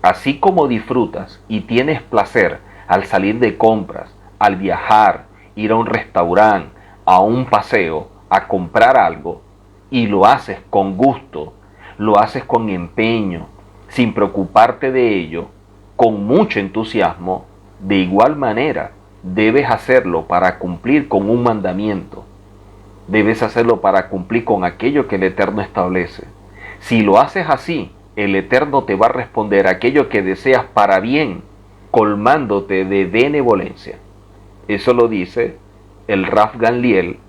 S1: Así como disfrutas y tienes placer al salir de compras, al viajar, ir a un restaurante, a un paseo, a comprar algo, y lo haces con gusto, lo haces con empeño, sin preocuparte de ello, con mucho entusiasmo, de igual manera debes hacerlo para cumplir con un mandamiento. Debes hacerlo para cumplir con aquello que el Eterno establece. Si lo haces así, el Eterno te va a responder aquello que deseas para bien, colmándote de benevolencia. Eso lo dice el Rav Gamliel,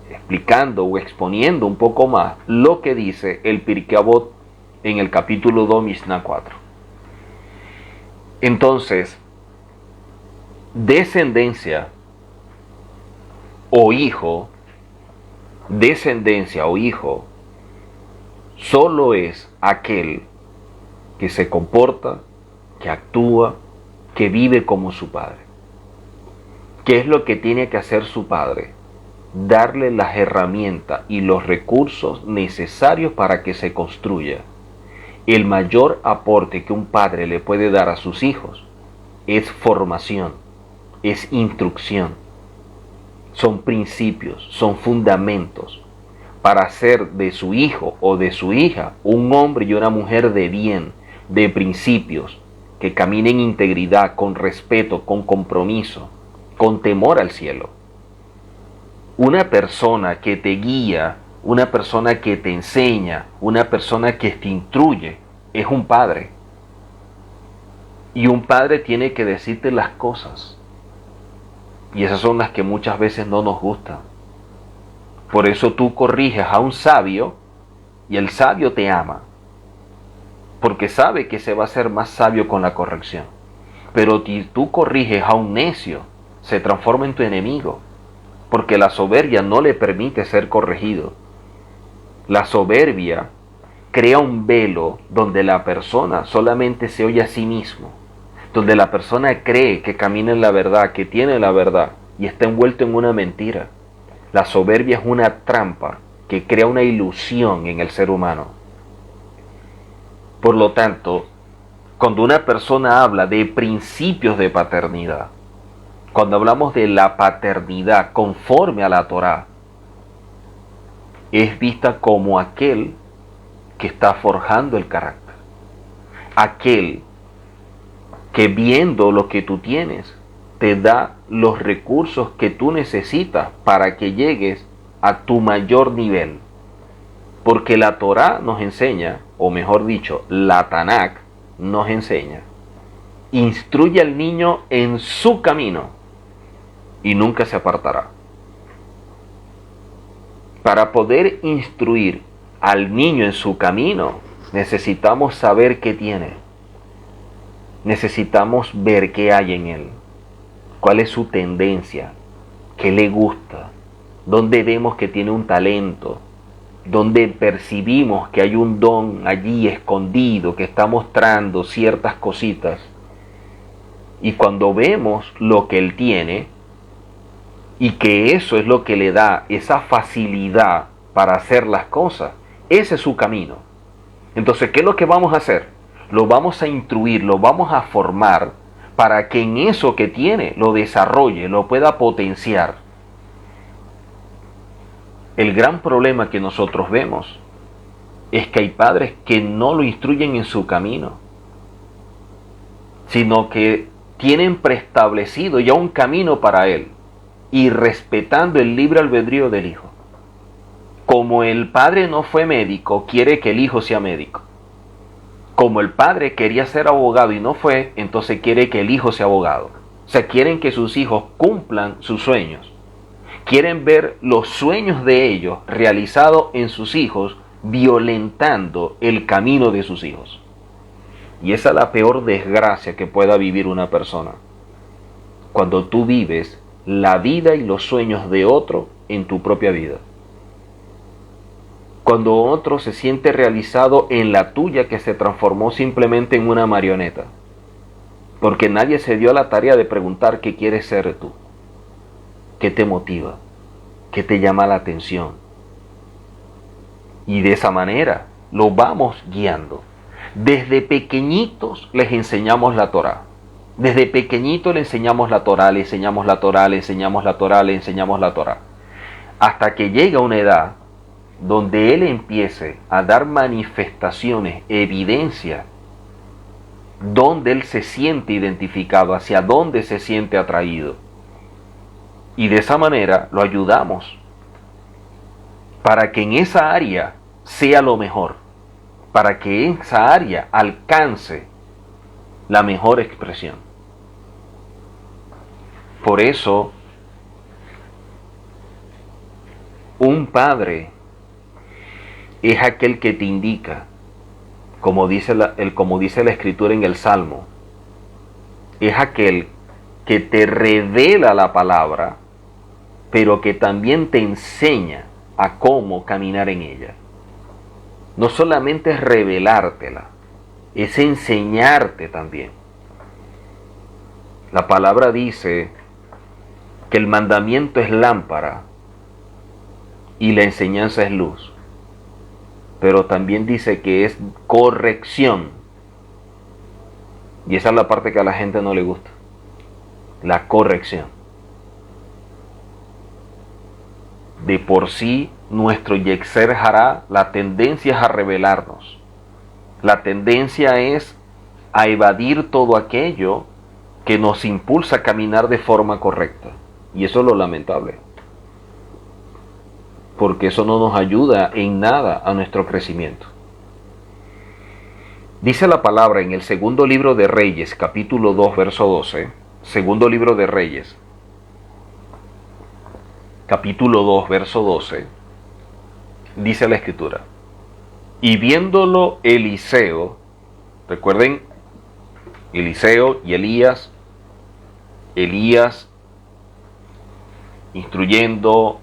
S1: explicando o exponiendo un poco más lo que dice el Pirkei Avot en el capítulo 2, Mishnah 4. Entonces, descendencia o hijo, solo es aquel que se comporta, que actúa, que vive como su padre. ¿Qué es lo que tiene que hacer su padre? Darle las herramientas y los recursos necesarios para que se construya. El mayor aporte que un padre le puede dar a sus hijos es formación, es instrucción, son principios, son fundamentos para hacer de su hijo o de su hija un hombre y una mujer de bien, de principios, que caminen en integridad, con respeto, con compromiso, con temor al cielo. Una persona que te guía, una persona que te enseña, una persona que te instruye, es un padre. Y un padre tiene que decirte las cosas. Y esas son las que muchas veces no nos gustan. Por eso tú corriges a un sabio y el sabio te ama. Porque sabe que se va a hacer más sabio con la corrección. Pero si tú corriges a un necio, se transforma en tu enemigo. Porque la soberbia no le permite ser corregido. La soberbia crea un velo donde la persona solamente se oye a sí mismo, donde la persona cree que camina en la verdad, que tiene la verdad y está envuelto en una mentira. La soberbia es una trampa que crea una ilusión en el ser humano. Por lo tanto, cuando una persona habla de principios de paternidad, cuando hablamos de la paternidad conforme a la Torá, es vista como aquel que está forjando el carácter. Aquel que viendo lo que tú tienes, te da los recursos que tú necesitas para que llegues a tu mayor nivel. Porque la Torá nos enseña, o mejor dicho, la Tanakh nos enseña, instruye al niño en su camino y nunca se apartará. Para poder instruir al niño en su camino, necesitamos saber qué tiene. Necesitamos ver qué hay en él. Cuál es su tendencia, qué le gusta, dónde vemos que tiene un talento, dónde percibimos que hay un don allí escondido que está mostrando ciertas cositas. Y cuando vemos lo que él tiene, y que eso es lo que le da esa facilidad para hacer las cosas, ese es su camino. Entonces, ¿qué es lo que vamos a hacer? Lo vamos a instruir, lo vamos a formar para que en eso que tiene lo desarrolle, lo pueda potenciar. El gran problema que nosotros vemos es que hay padres que no lo instruyen en su camino, sino que tienen preestablecido ya un camino para él y respetando el libre albedrío del hijo. Como el padre no fue médico, quiere que el hijo sea médico. Como el padre quería ser abogado y no fue, entonces quiere que el hijo sea abogado. O sea, quieren que sus hijos cumplan sus sueños. Quieren ver los sueños de ellos realizados en sus hijos, violentando el camino de sus hijos. Y esa es la peor desgracia que pueda vivir una persona. Cuando tú vives la vida y los sueños de otro en tu propia vida. Cuando otro se siente realizado en la tuya que se transformó simplemente en una marioneta. Porque nadie se dio a la tarea de preguntar qué quieres ser tú. ¿Qué te motiva? ¿Qué te llama la atención? Y de esa manera lo vamos guiando. Desde pequeñitos les enseñamos la Torá. Desde pequeñito le enseñamos la Torá, le enseñamos la Torá, le enseñamos la Torá, le enseñamos la Torá. Hasta que llega una edad donde él empiece a dar manifestaciones, evidencia, donde él se siente identificado, hacia dónde se siente atraído. Y de esa manera lo ayudamos para que en esa área sea lo mejor, para que esa área alcance la mejor expresión. Por eso, un padre es aquel que te indica, como dice la Escritura en el Salmo, es aquel que te revela la palabra, pero que también te enseña a cómo caminar en ella. No solamente es revelártela, es enseñarte también. La palabra dice que el mandamiento es lámpara y la enseñanza es luz. Pero también dice que es corrección. Y esa es la parte que a la gente no le gusta. La corrección. De por sí, nuestro Yetzer Hará, la tendencia es a rebelarnos. La tendencia es a evadir todo aquello que nos impulsa a caminar de forma correcta. Y eso es lo lamentable. Porque eso no nos ayuda en nada a nuestro crecimiento. Dice la palabra en el segundo libro de Reyes, capítulo 2, verso 12. Segundo libro de Reyes, capítulo 2, verso 12. Dice la Escritura: y viéndolo Eliseo, recuerden, Eliseo y Elías instruyendo,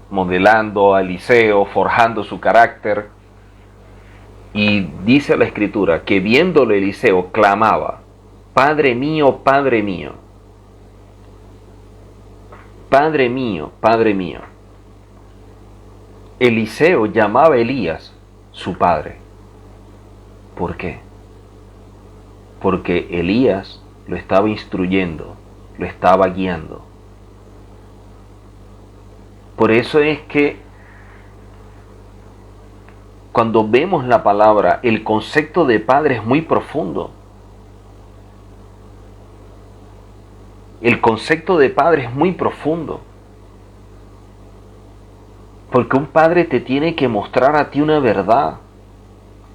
S1: modelando a Eliseo, forjando su carácter. Y dice la Escritura que viéndolo Eliseo clamaba: Padre mío, Padre mío, Padre mío, Padre mío. Eliseo llamaba a Elías su padre. ¿Por qué? Porque Elías lo estaba instruyendo, lo estaba guiando. Por eso es que cuando vemos la palabra, el concepto de padre es muy profundo. El concepto de padre es muy profundo. Porque un padre te tiene que mostrar a ti una verdad.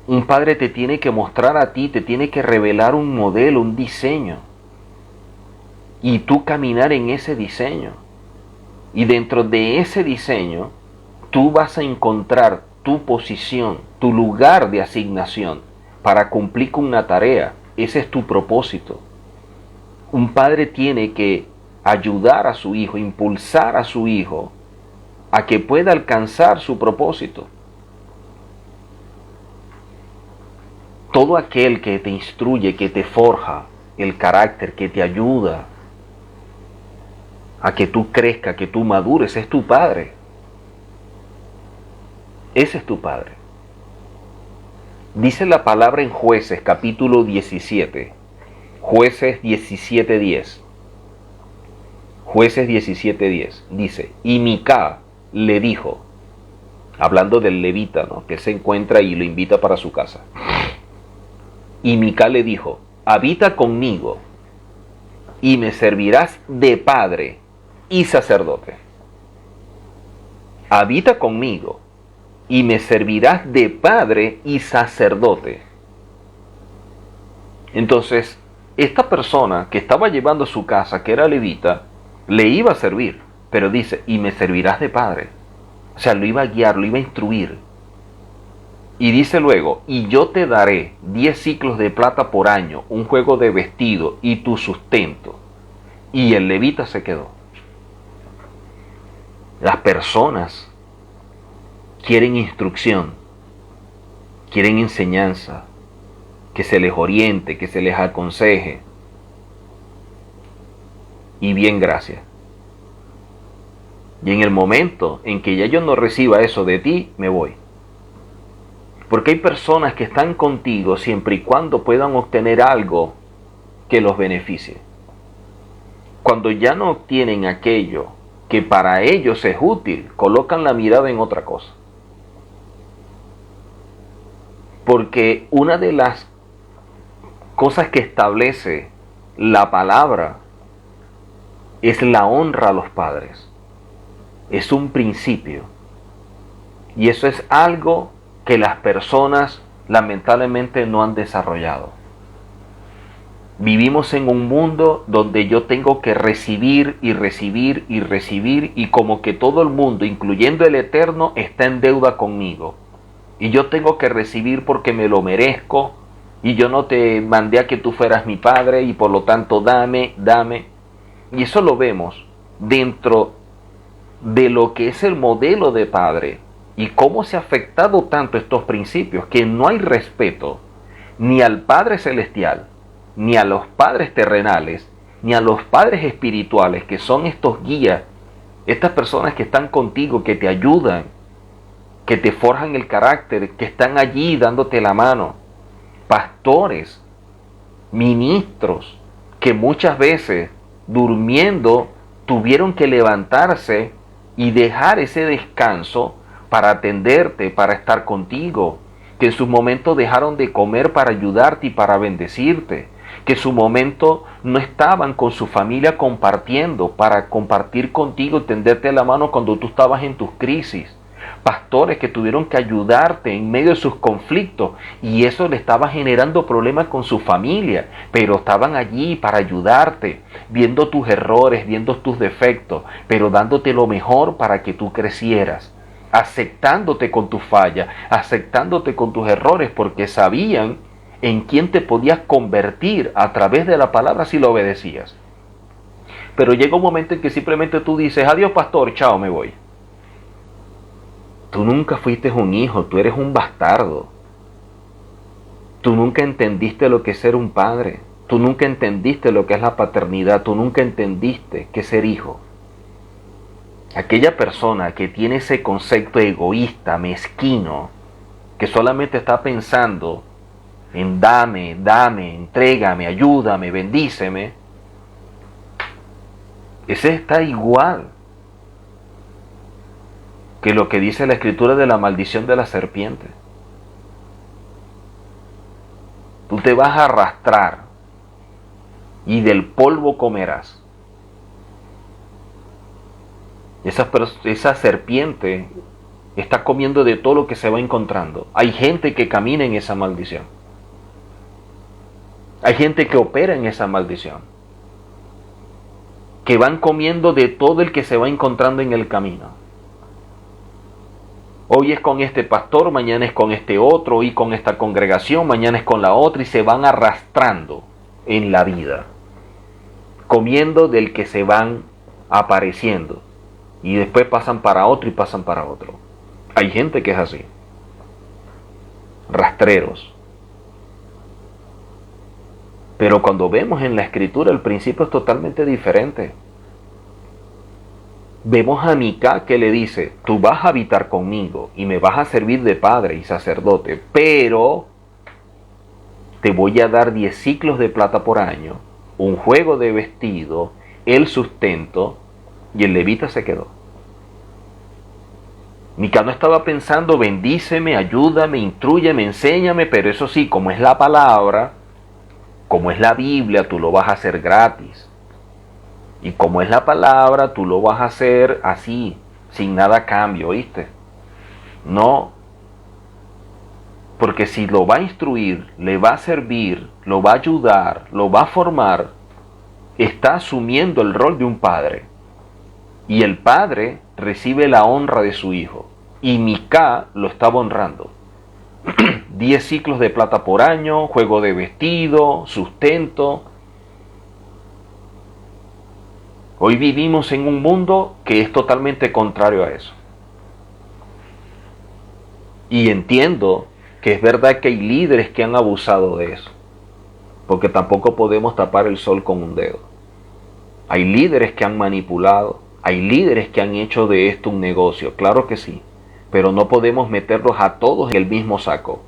S1: Un padre te tiene que mostrar a ti, te tiene que revelar un modelo, un diseño. Y tú caminar en ese diseño. Y dentro de ese diseño, tú vas a encontrar tu posición, tu lugar de asignación para cumplir con una tarea. Ese es tu propósito. Un padre tiene que ayudar a su hijo, impulsar a su hijo a que pueda alcanzar su propósito. Todo aquel que te instruye, que te forja el carácter, que te ayuda a que tú crezcas, que tú madures, es tu padre. Ese es tu padre. Dice la palabra en Jueces, capítulo 17. Jueces 17:10. Jueces 17:10. Dice: y Mica le dijo, hablando del levita, ¿no?, que se encuentra y lo invita para su casa. Y Mica le dijo: habita conmigo y me servirás de padre y sacerdote. Habita conmigo y me servirás de padre y sacerdote. Entonces, esta persona que estaba llevando a su casa, que era levita, le iba a servir, pero dice: y me servirás de padre. O sea, lo iba a guiar, lo iba a instruir. Y dice luego: y yo te daré 10 ciclos de plata por año, un juego de vestido y tu sustento. Y el levita se quedó. Las personas quieren instrucción, quieren enseñanza, que se les oriente, que se les aconseje. Y bien, gracias. Y en el momento en que ya yo no reciba eso de ti, me voy. Porque hay personas que están contigo siempre y cuando puedan obtener algo que los beneficie. Cuando ya no obtienen aquello que para ellos es útil, colocan la mirada en otra cosa. Porque una de las cosas que establece la palabra es la honra a los padres. Es un principio. Y eso es algo que las personas lamentablemente no han desarrollado. Vivimos en un mundo donde yo tengo que recibir y recibir y recibir, y como que todo el mundo, incluyendo el Eterno, está en deuda conmigo. Y yo tengo que recibir porque me lo merezco, y yo no te mandé a que tú fueras mi padre, y por lo tanto dame, dame. Y eso lo vemos dentro de lo que es el modelo de padre, y cómo se ha afectado tanto estos principios, que no hay respeto ni al Padre Celestial, ni a los padres terrenales, ni a los padres espirituales, que son estos guías, estas personas que están contigo, que te ayudan, que te forjan el carácter, que están allí dándote la mano. Pastores, ministros, que muchas veces durmiendo tuvieron que levantarse y dejar ese descanso para atenderte, para estar contigo, que en su momento dejaron de comer para ayudarte y para bendecirte, que en su momento no estaban con su familia compartiendo, para compartir contigo, tenderte la mano cuando tú estabas en tus crisis. Pastores que tuvieron que ayudarte en medio de sus conflictos, y eso le estaba generando problemas con su familia, pero estaban allí para ayudarte, viendo tus errores, viendo tus defectos, pero dándote lo mejor para que tú crecieras, aceptándote con tus fallas, aceptándote con tus errores, porque sabían en quién te podías convertir a través de la palabra si lo obedecías. Pero llega un momento en que simplemente tú dices: adiós pastor, chao, me voy. Tú nunca fuiste un hijo, tú eres un bastardo. Tú nunca entendiste lo que es ser un padre. Tú nunca entendiste lo que es la paternidad. Tú nunca entendiste qué es ser hijo. Aquella persona que tiene ese concepto egoísta, mezquino, que solamente está pensando en dame, dame, entrégame, ayúdame, bendíceme, ese está igual que lo que dice la escritura de la maldición de la serpiente. Tú te vas a arrastrar y del polvo comerás. Esa serpiente está comiendo de todo lo que se va encontrando. Hay gente que camina en esa maldición. Hay gente que opera en esa maldición, que van comiendo de todo el que se va encontrando en el camino. Hoy es con este pastor, mañana es con este otro, hoy con esta congregación, mañana es con la otra, y se van arrastrando en la vida, comiendo del que se van apareciendo, y después pasan para otro y pasan para otro. Hay gente que es así, rastreros. Pero cuando vemos en la escritura, el principio es totalmente diferente. Vemos a Mica que le dice: tú vas a habitar conmigo y me vas a servir de padre y sacerdote, pero te voy a dar 10 ciclos de plata por año, un juego de vestido, el sustento. Y el levita se quedó. Mica no estaba pensando: bendíceme, ayúdame, intrúyeme, enséñame, pero eso sí, como es la palabra, como es la Biblia, tú lo vas a hacer gratis. Y como es la palabra, tú lo vas a hacer así, sin nada a cambio, ¿oíste? No. Porque si lo va a instruir, le va a servir, lo va a ayudar, lo va a formar, está asumiendo el rol de un padre. Y el padre recibe la honra de su hijo. Y Mica lo estaba honrando. 10 ciclos de plata por año, juego de vestido, sustento. Hoy vivimos en un mundo que es totalmente contrario a eso. Y entiendo que es verdad que hay líderes que han abusado de eso, porque tampoco podemos tapar el sol con un dedo. Hay líderes que han manipulado, hay líderes que han hecho de esto un negocio, claro que sí, pero no podemos meterlos a todos en el mismo saco,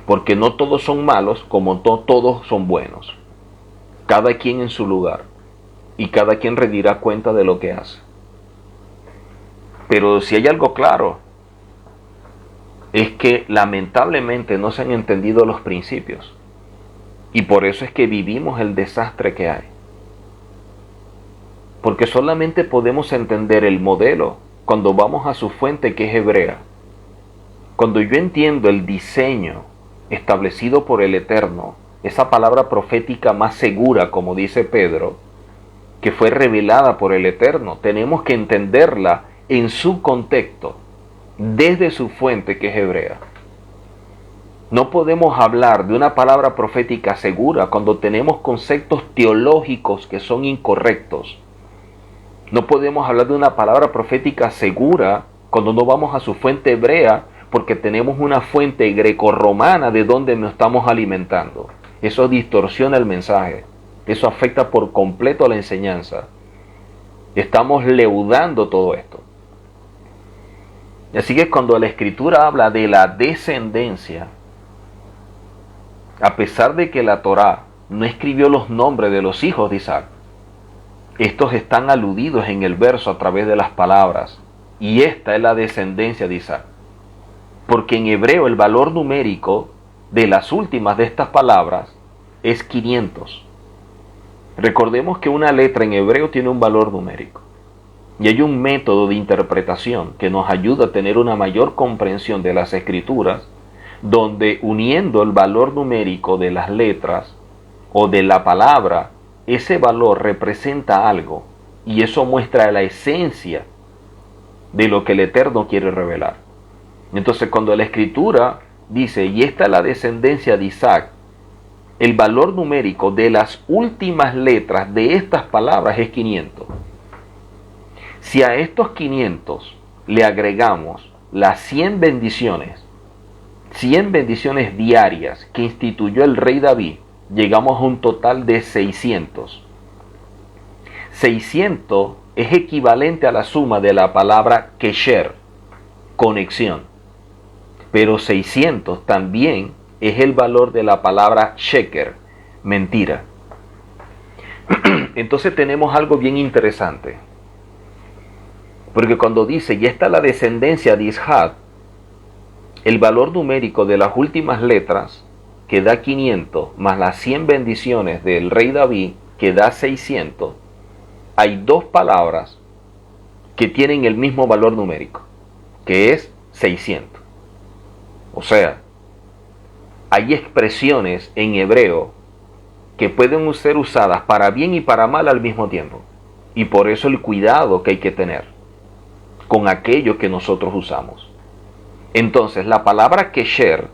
S1: porque no todos son malos como no todos son buenos. Cada quien en su lugar. Y cada quien rendirá cuenta de lo que hace. Pero si hay algo claro, es que lamentablemente no se han entendido los principios. Y por eso es que vivimos el desastre que hay. Porque solamente podemos entender el modelo cuando vamos a su fuente, que es hebrea. Cuando yo entiendo el diseño establecido por el Eterno esa palabra profética más segura, como dice Pedro, que fue revelada por el Eterno. Tenemos que entenderla en su contexto, desde su fuente, que es hebrea. No podemos hablar de una palabra profética segura cuando tenemos conceptos teológicos que son incorrectos. No podemos hablar de una palabra profética segura cuando no vamos a su fuente hebrea, porque tenemos una fuente grecorromana de donde nos estamos alimentando. Eso distorsiona el mensaje. Eso afecta por completo la enseñanza. Estamos leudando todo esto. Así que cuando la Escritura habla de la descendencia, a pesar de que la Torá no escribió los nombres de los hijos de Isaac, estos están aludidos en el verso a través de las palabras. Y esta es la descendencia de Isaac. Porque en hebreo el valor numérico de las últimas de estas palabras es 500. Recordemos que una letra en hebreo tiene un valor numérico. Y hay un método de interpretación que nos ayuda a tener una mayor comprensión de las escrituras, donde uniendo el valor numérico de las letras o de la palabra, ese valor representa algo y eso muestra la esencia de lo que el Eterno quiere revelar. Entonces, cuando la Escritura dice, y esta es la descendencia de Isaac, el valor numérico de las últimas letras de estas palabras es 500. Si a estos 500 le agregamos las 100 bendiciones diarias que instituyó el rey David, llegamos a un total de 600. 600 es equivalente a la suma de la palabra kesher, conexión. Pero 600 también es el valor de la palabra sheker, mentira. Entonces tenemos algo bien interesante. Porque cuando dice, y esta es la descendencia de Isaac, el valor numérico de las últimas letras, que da 500, más las 100 bendiciones del rey David, que da 600, hay dos palabras que tienen el mismo valor numérico, que es 600. O sea, hay expresiones en hebreo que pueden ser usadas para bien y para mal al mismo tiempo. Y por eso el cuidado que hay que tener con aquello que nosotros usamos. Entonces, la palabra kesher,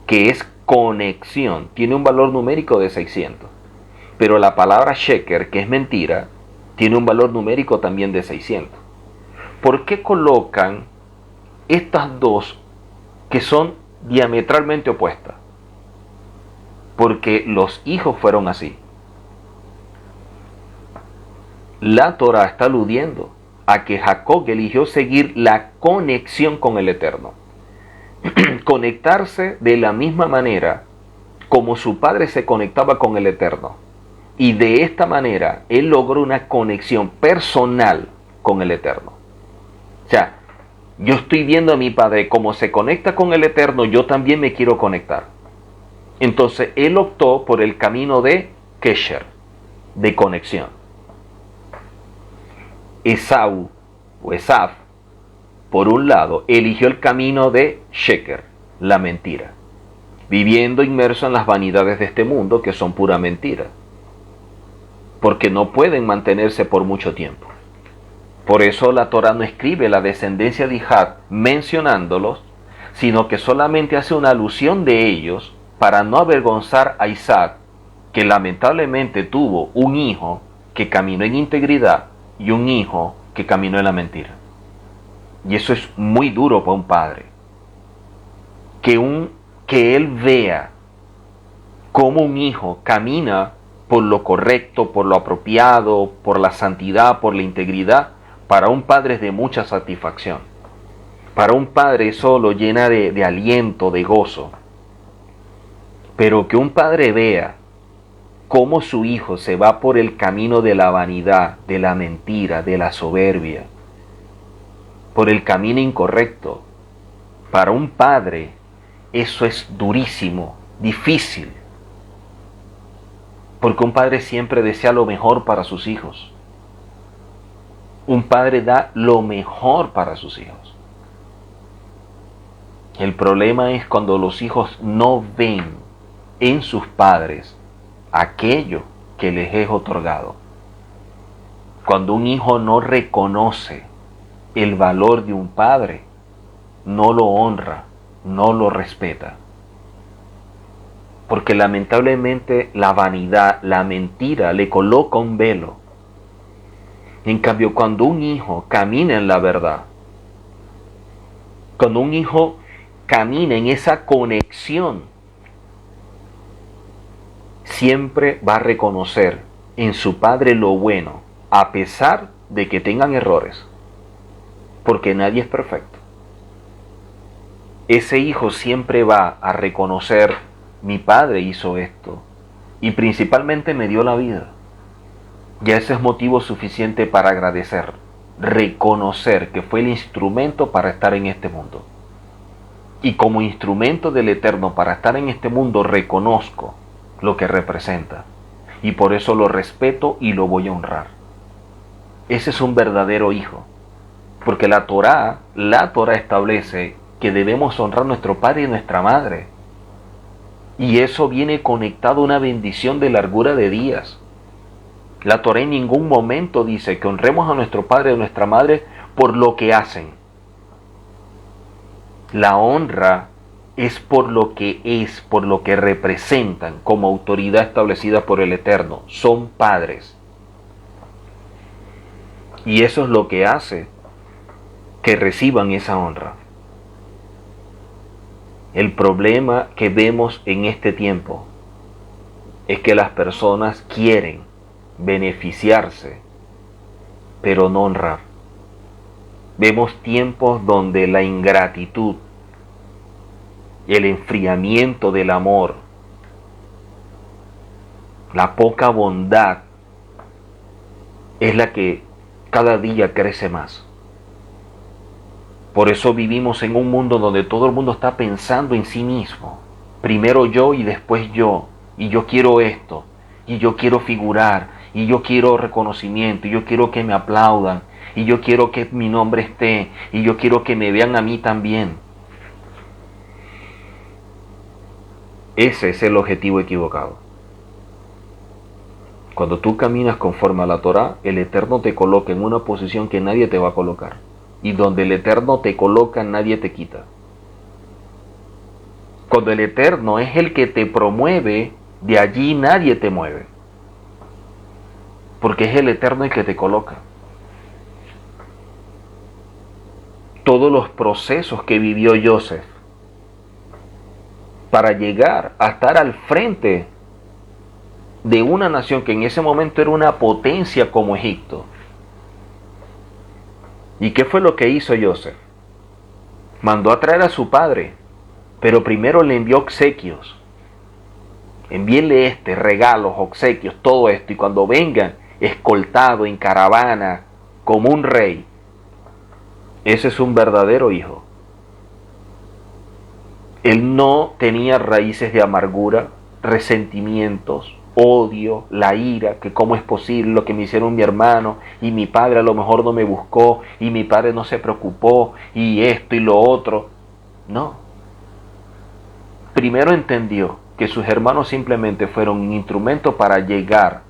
S1: que es conexión, tiene un valor numérico de 600. Pero la palabra sheker, que es mentira, tiene un valor numérico también de 600. ¿Por qué colocan estas dos que son diametralmente opuestas? Porque los hijos fueron así. La Torah está aludiendo a que Jacob eligió seguir la conexión con el Eterno. Conectarse de la misma manera como su padre se conectaba con el Eterno. Y de esta manera él logró una conexión personal con el Eterno. O sea, yo estoy viendo a mi padre cómo se conecta con el Eterno, yo también me quiero conectar. Entonces él optó por el camino de kesher, de conexión. Esau o Esaf, por un lado, eligió el camino de sheker, la mentira, viviendo inmerso en las vanidades de este mundo que son pura mentira, porque no pueden mantenerse por mucho tiempo. Por eso la Torah no escribe la descendencia de Isaac mencionándolos, sino que solamente hace una alusión de ellos para no avergonzar a Isaac, que lamentablemente tuvo un hijo que caminó en integridad y un hijo que caminó en la mentira. Y eso es muy duro para un padre. Que él vea cómo un hijo camina por lo correcto, por lo apropiado, por la santidad, por la integridad, para un padre es de mucha satisfacción. Para un padre eso lo llena de aliento, de gozo. Pero que un padre vea cómo su hijo se va por el camino de la vanidad, de la mentira, de la soberbia, por el camino incorrecto, para un padre eso es durísimo, difícil. Porque un padre siempre desea lo mejor para sus hijos. Un padre da lo mejor para sus hijos. El problema es cuando los hijos no ven en sus padres aquello que les es otorgado. Cuando un hijo no reconoce el valor de un padre, no lo honra, no lo respeta. Porque lamentablemente la vanidad, la mentira le coloca un velo. En cambio, cuando un hijo camina en la verdad, cuando un hijo camina en esa conexión, siempre va a reconocer en su padre lo bueno, a pesar de que tengan errores, porque nadie es perfecto. Ese hijo siempre va a reconocer: mi padre hizo esto y principalmente me dio la vida. Ya ese es motivo suficiente para agradecer, reconocer que fue el instrumento para estar en este mundo. Y como instrumento del Eterno para estar en este mundo, reconozco lo que representa. Y por eso lo respeto y lo voy a honrar. Ese es un verdadero hijo. Porque la Torá establece que debemos honrar a nuestro padre y nuestra madre. Y eso viene conectado a una bendición de largura de días. La Torá en ningún momento dice que honremos a nuestro padre y a nuestra madre por lo que hacen. La honra es por lo que representan como autoridad establecida por el Eterno. Son padres. Y eso es lo que hace que reciban esa honra. El problema que vemos en este tiempo es que las personas quieren beneficiarse, pero no honrar. Vemos tiempos donde la ingratitud, el enfriamiento del amor, la poca bondad es la que cada día crece más. Por eso vivimos en un mundo donde todo el mundo está pensando en sí mismo. Primero yo y después yo. Y yo quiero esto. Y yo quiero figurar. Y yo quiero reconocimiento. Y yo quiero que me aplaudan. Y yo quiero que mi nombre esté. Y yo quiero que me vean a mí también. Ese es el objetivo equivocado. Cuando tú caminas conforme a la Torá, el Eterno te coloca en una posición que nadie te va a colocar. Y donde el Eterno te coloca, nadie te quita. Cuando el Eterno es el que te promueve, de allí nadie te mueve. Porque es el Eterno el que te coloca. Todos los procesos que vivió Joseph para llegar a estar al frente de una nación que en ese momento era una potencia como Egipto. ¿Y qué fue lo que hizo Joseph? Mandó a traer a su padre, pero primero le envió obsequios. Envíenle regalos, obsequios, todo esto. Y cuando vengan, escoltado en caravana, como un rey. Ese es un verdadero hijo. Él no tenía raíces de amargura, resentimientos, odio, la ira, que cómo es posible lo que me hicieron mi hermano y mi padre a lo mejor no me buscó y mi padre no se preocupó y esto y lo otro. No. Primero entendió que sus hermanos simplemente fueron un instrumento para llegar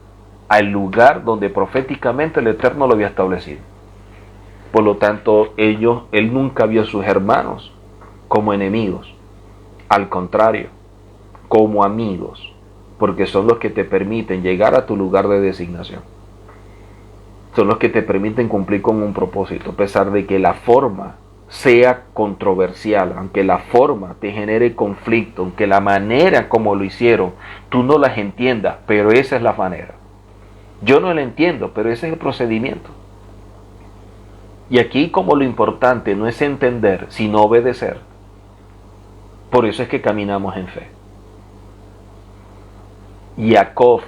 S1: al lugar donde proféticamente el Eterno lo había establecido. Por lo tanto, él nunca vio a sus hermanos como enemigos. Al contrario, como amigos, porque son los que te permiten llegar a tu lugar de designación. Son los que te permiten cumplir con un propósito, a pesar de que la forma sea controversial, aunque la forma te genere conflicto, aunque la manera como lo hicieron, tú no las entiendas, pero esa es la manera. Yo no la entiendo, pero ese es el procedimiento. Y aquí como lo importante no es entender, sino obedecer. Por eso es que caminamos en fe. Jacob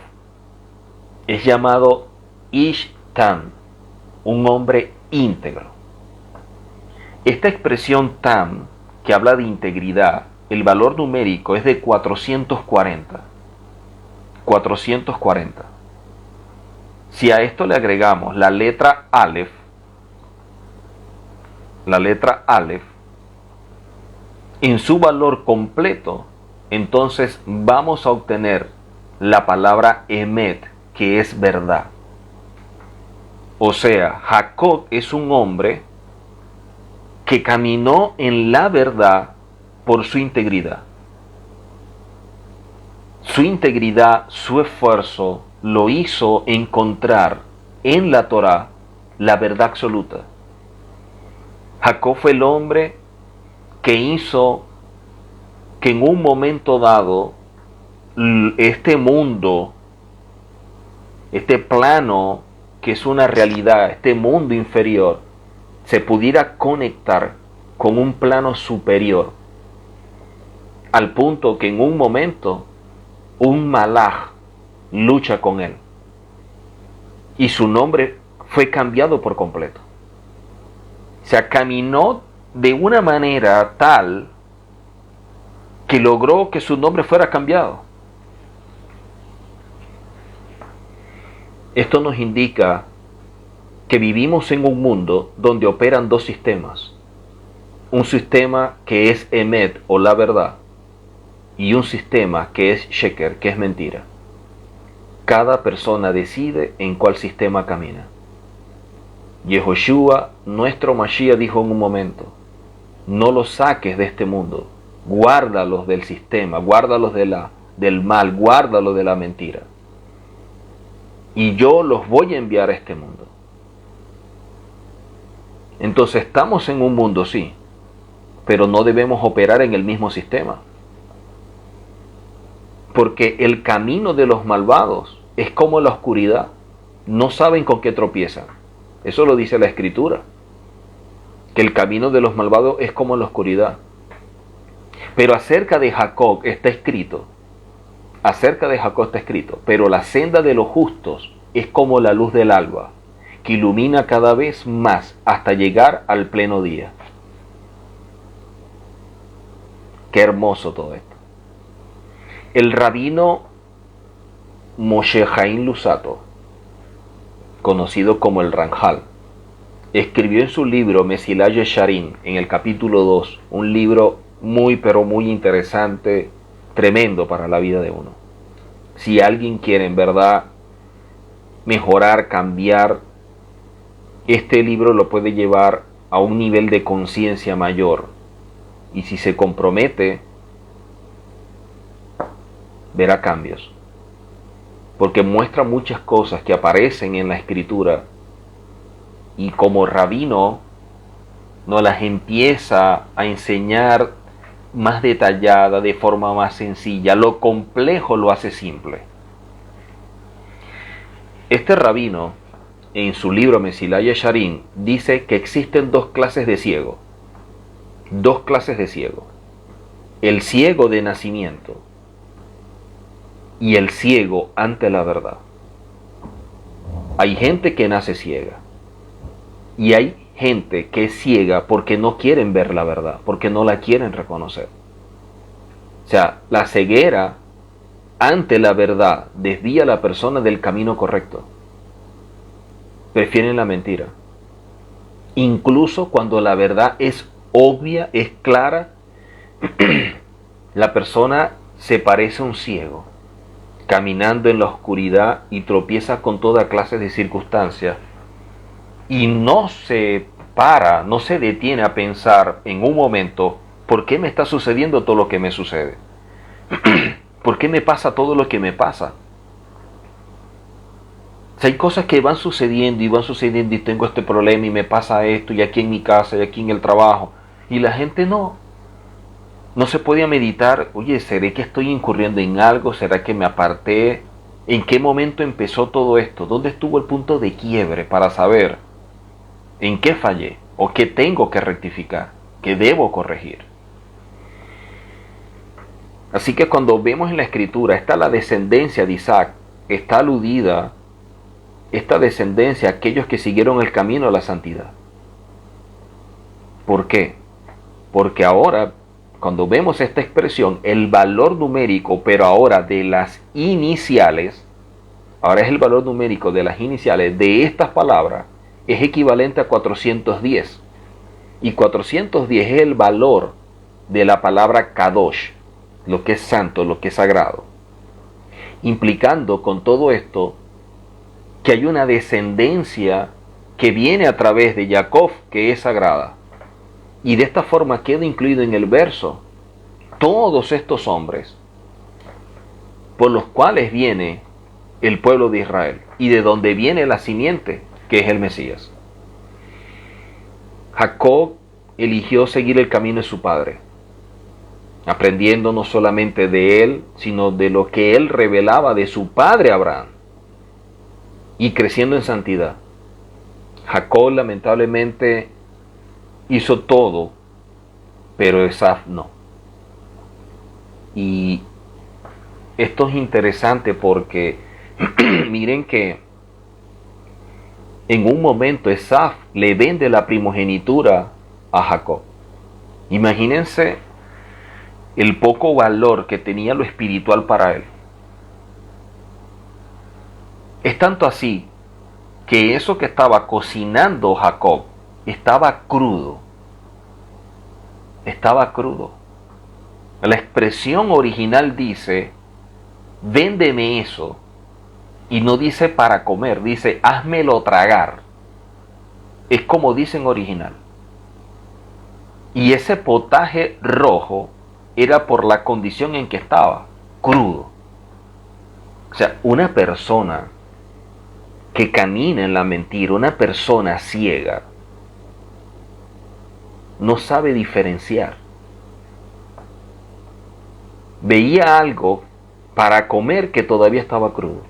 S1: es llamado Ish Tam, un hombre íntegro. Esta expresión Tam, que habla de integridad, el valor numérico es de 440. 440. Si a esto le agregamos la letra Aleph, en su valor completo entonces vamos a obtener la palabra emet, que es verdad. O sea, Jacob es un hombre que caminó en la verdad por su integridad. Su integridad, su esfuerzo, lo hizo encontrar en la Torá la verdad absoluta. Jacob fue el hombre que hizo que en un momento dado este mundo, este plano que es una realidad, este mundo inferior, se pudiera conectar con un plano superior, al punto que en un momento un malaj lucha con él y su nombre fue cambiado por completo. O sea, caminó de una manera tal que logró que su nombre fuera cambiado. Esto nos indica que vivimos en un mundo donde operan dos sistemas. Un sistema que es emet o la verdad y un sistema que es sheker, que es mentira. Cada persona decide en cuál sistema camina. Yehoshua, nuestro Mashiach, dijo en un momento: no los saques de este mundo, guárdalos del sistema, guárdalos del mal, guárdalos de la mentira. Y yo los voy a enviar a este mundo. Entonces estamos en un mundo, sí, pero no debemos operar en el mismo sistema. Porque el camino de los malvados es como la oscuridad. No saben con qué tropiezan. Eso lo dice la Escritura. Que el camino de los malvados es como la oscuridad. Pero acerca de Jacob está escrito. Pero la senda de los justos es como la luz del alba, que ilumina cada vez más hasta llegar al pleno día. Qué hermoso todo esto. El rabino Moshe Chaim Luzzatto, conocido como el Ranjal, escribió en su libro Mesillat Yesharim, en el capítulo 2, un libro muy pero muy interesante, tremendo para la vida de uno. Si alguien quiere en verdad mejorar, cambiar, este libro lo puede llevar a un nivel de conciencia mayor. Y si se compromete, verá cambios. Porque muestra muchas cosas que aparecen en la Escritura y como rabino nos las empieza a enseñar más detallada, de forma más sencilla. Lo complejo lo hace simple. Este rabino, en su libro Mesillat Yesharim, dice que existen dos clases de ciego. Dos clases de ciego. El ciego de nacimiento y el ciego ante la verdad. Hay gente que nace ciega y hay gente que es ciega porque no quieren ver la verdad, porque no la quieren reconocer. O sea, la ceguera ante la verdad desvía a la persona del camino correcto. Prefieren la mentira. Incluso cuando la verdad es obvia, es clara, la persona se parece a un ciego, caminando en la oscuridad y tropieza con toda clase de circunstancias y no se para, no se detiene a pensar en un momento: ¿por qué me está sucediendo todo lo que me sucede? ¿Por qué me pasa todo lo que me pasa? O sea, hay cosas que van sucediendo y tengo este problema y me pasa esto y aquí en mi casa y aquí en el trabajo, y la gente no se podía meditar. Oye, ¿será que estoy incurriendo en algo? ¿Será que me aparté? ¿En qué momento empezó todo esto? ¿Dónde estuvo el punto de quiebre para saber en qué fallé o qué tengo que rectificar, qué debo corregir? Así que cuando vemos en la Escritura está la descendencia de Isaac, está aludida esta descendencia a aquellos que siguieron el camino a la santidad. ¿Por qué? Porque ahora, cuando vemos esta expresión, el valor numérico, pero ahora de las iniciales, ahora es el valor numérico de las iniciales de estas palabras, es equivalente a 410. Y 410 es el valor de la palabra Kadosh. lo que es santo, lo que es sagrado, implicando con todo esto que hay una descendencia que viene a través de Jacob que es sagrada. Y de esta forma queda incluido en el verso todos estos hombres por los cuales viene el pueblo de Israel y de donde viene la simiente, que es el Mesías. Jacob eligió seguir el camino de su padre, aprendiendo no solamente de él, sino de lo que él revelaba de su padre Abraham, y creciendo en santidad. Jacob lamentablemente hizo todo, pero Esaf no. Y esto es interesante porque miren que en un momento Esaf le vende la primogenitura a Jacob. Imagínense el poco valor que tenía lo espiritual para él. Es tanto así que eso que estaba cocinando Jacob estaba crudo. Estaba crudo. La expresión original dice, véndeme eso. Y no dice para comer, dice, házmelo tragar. Es como dice en original. Y ese potaje rojo era por la condición en que estaba, crudo. O sea, una persona que camina en la mentira, una persona ciega, no sabe diferenciar. Veía algo para comer que todavía estaba crudo.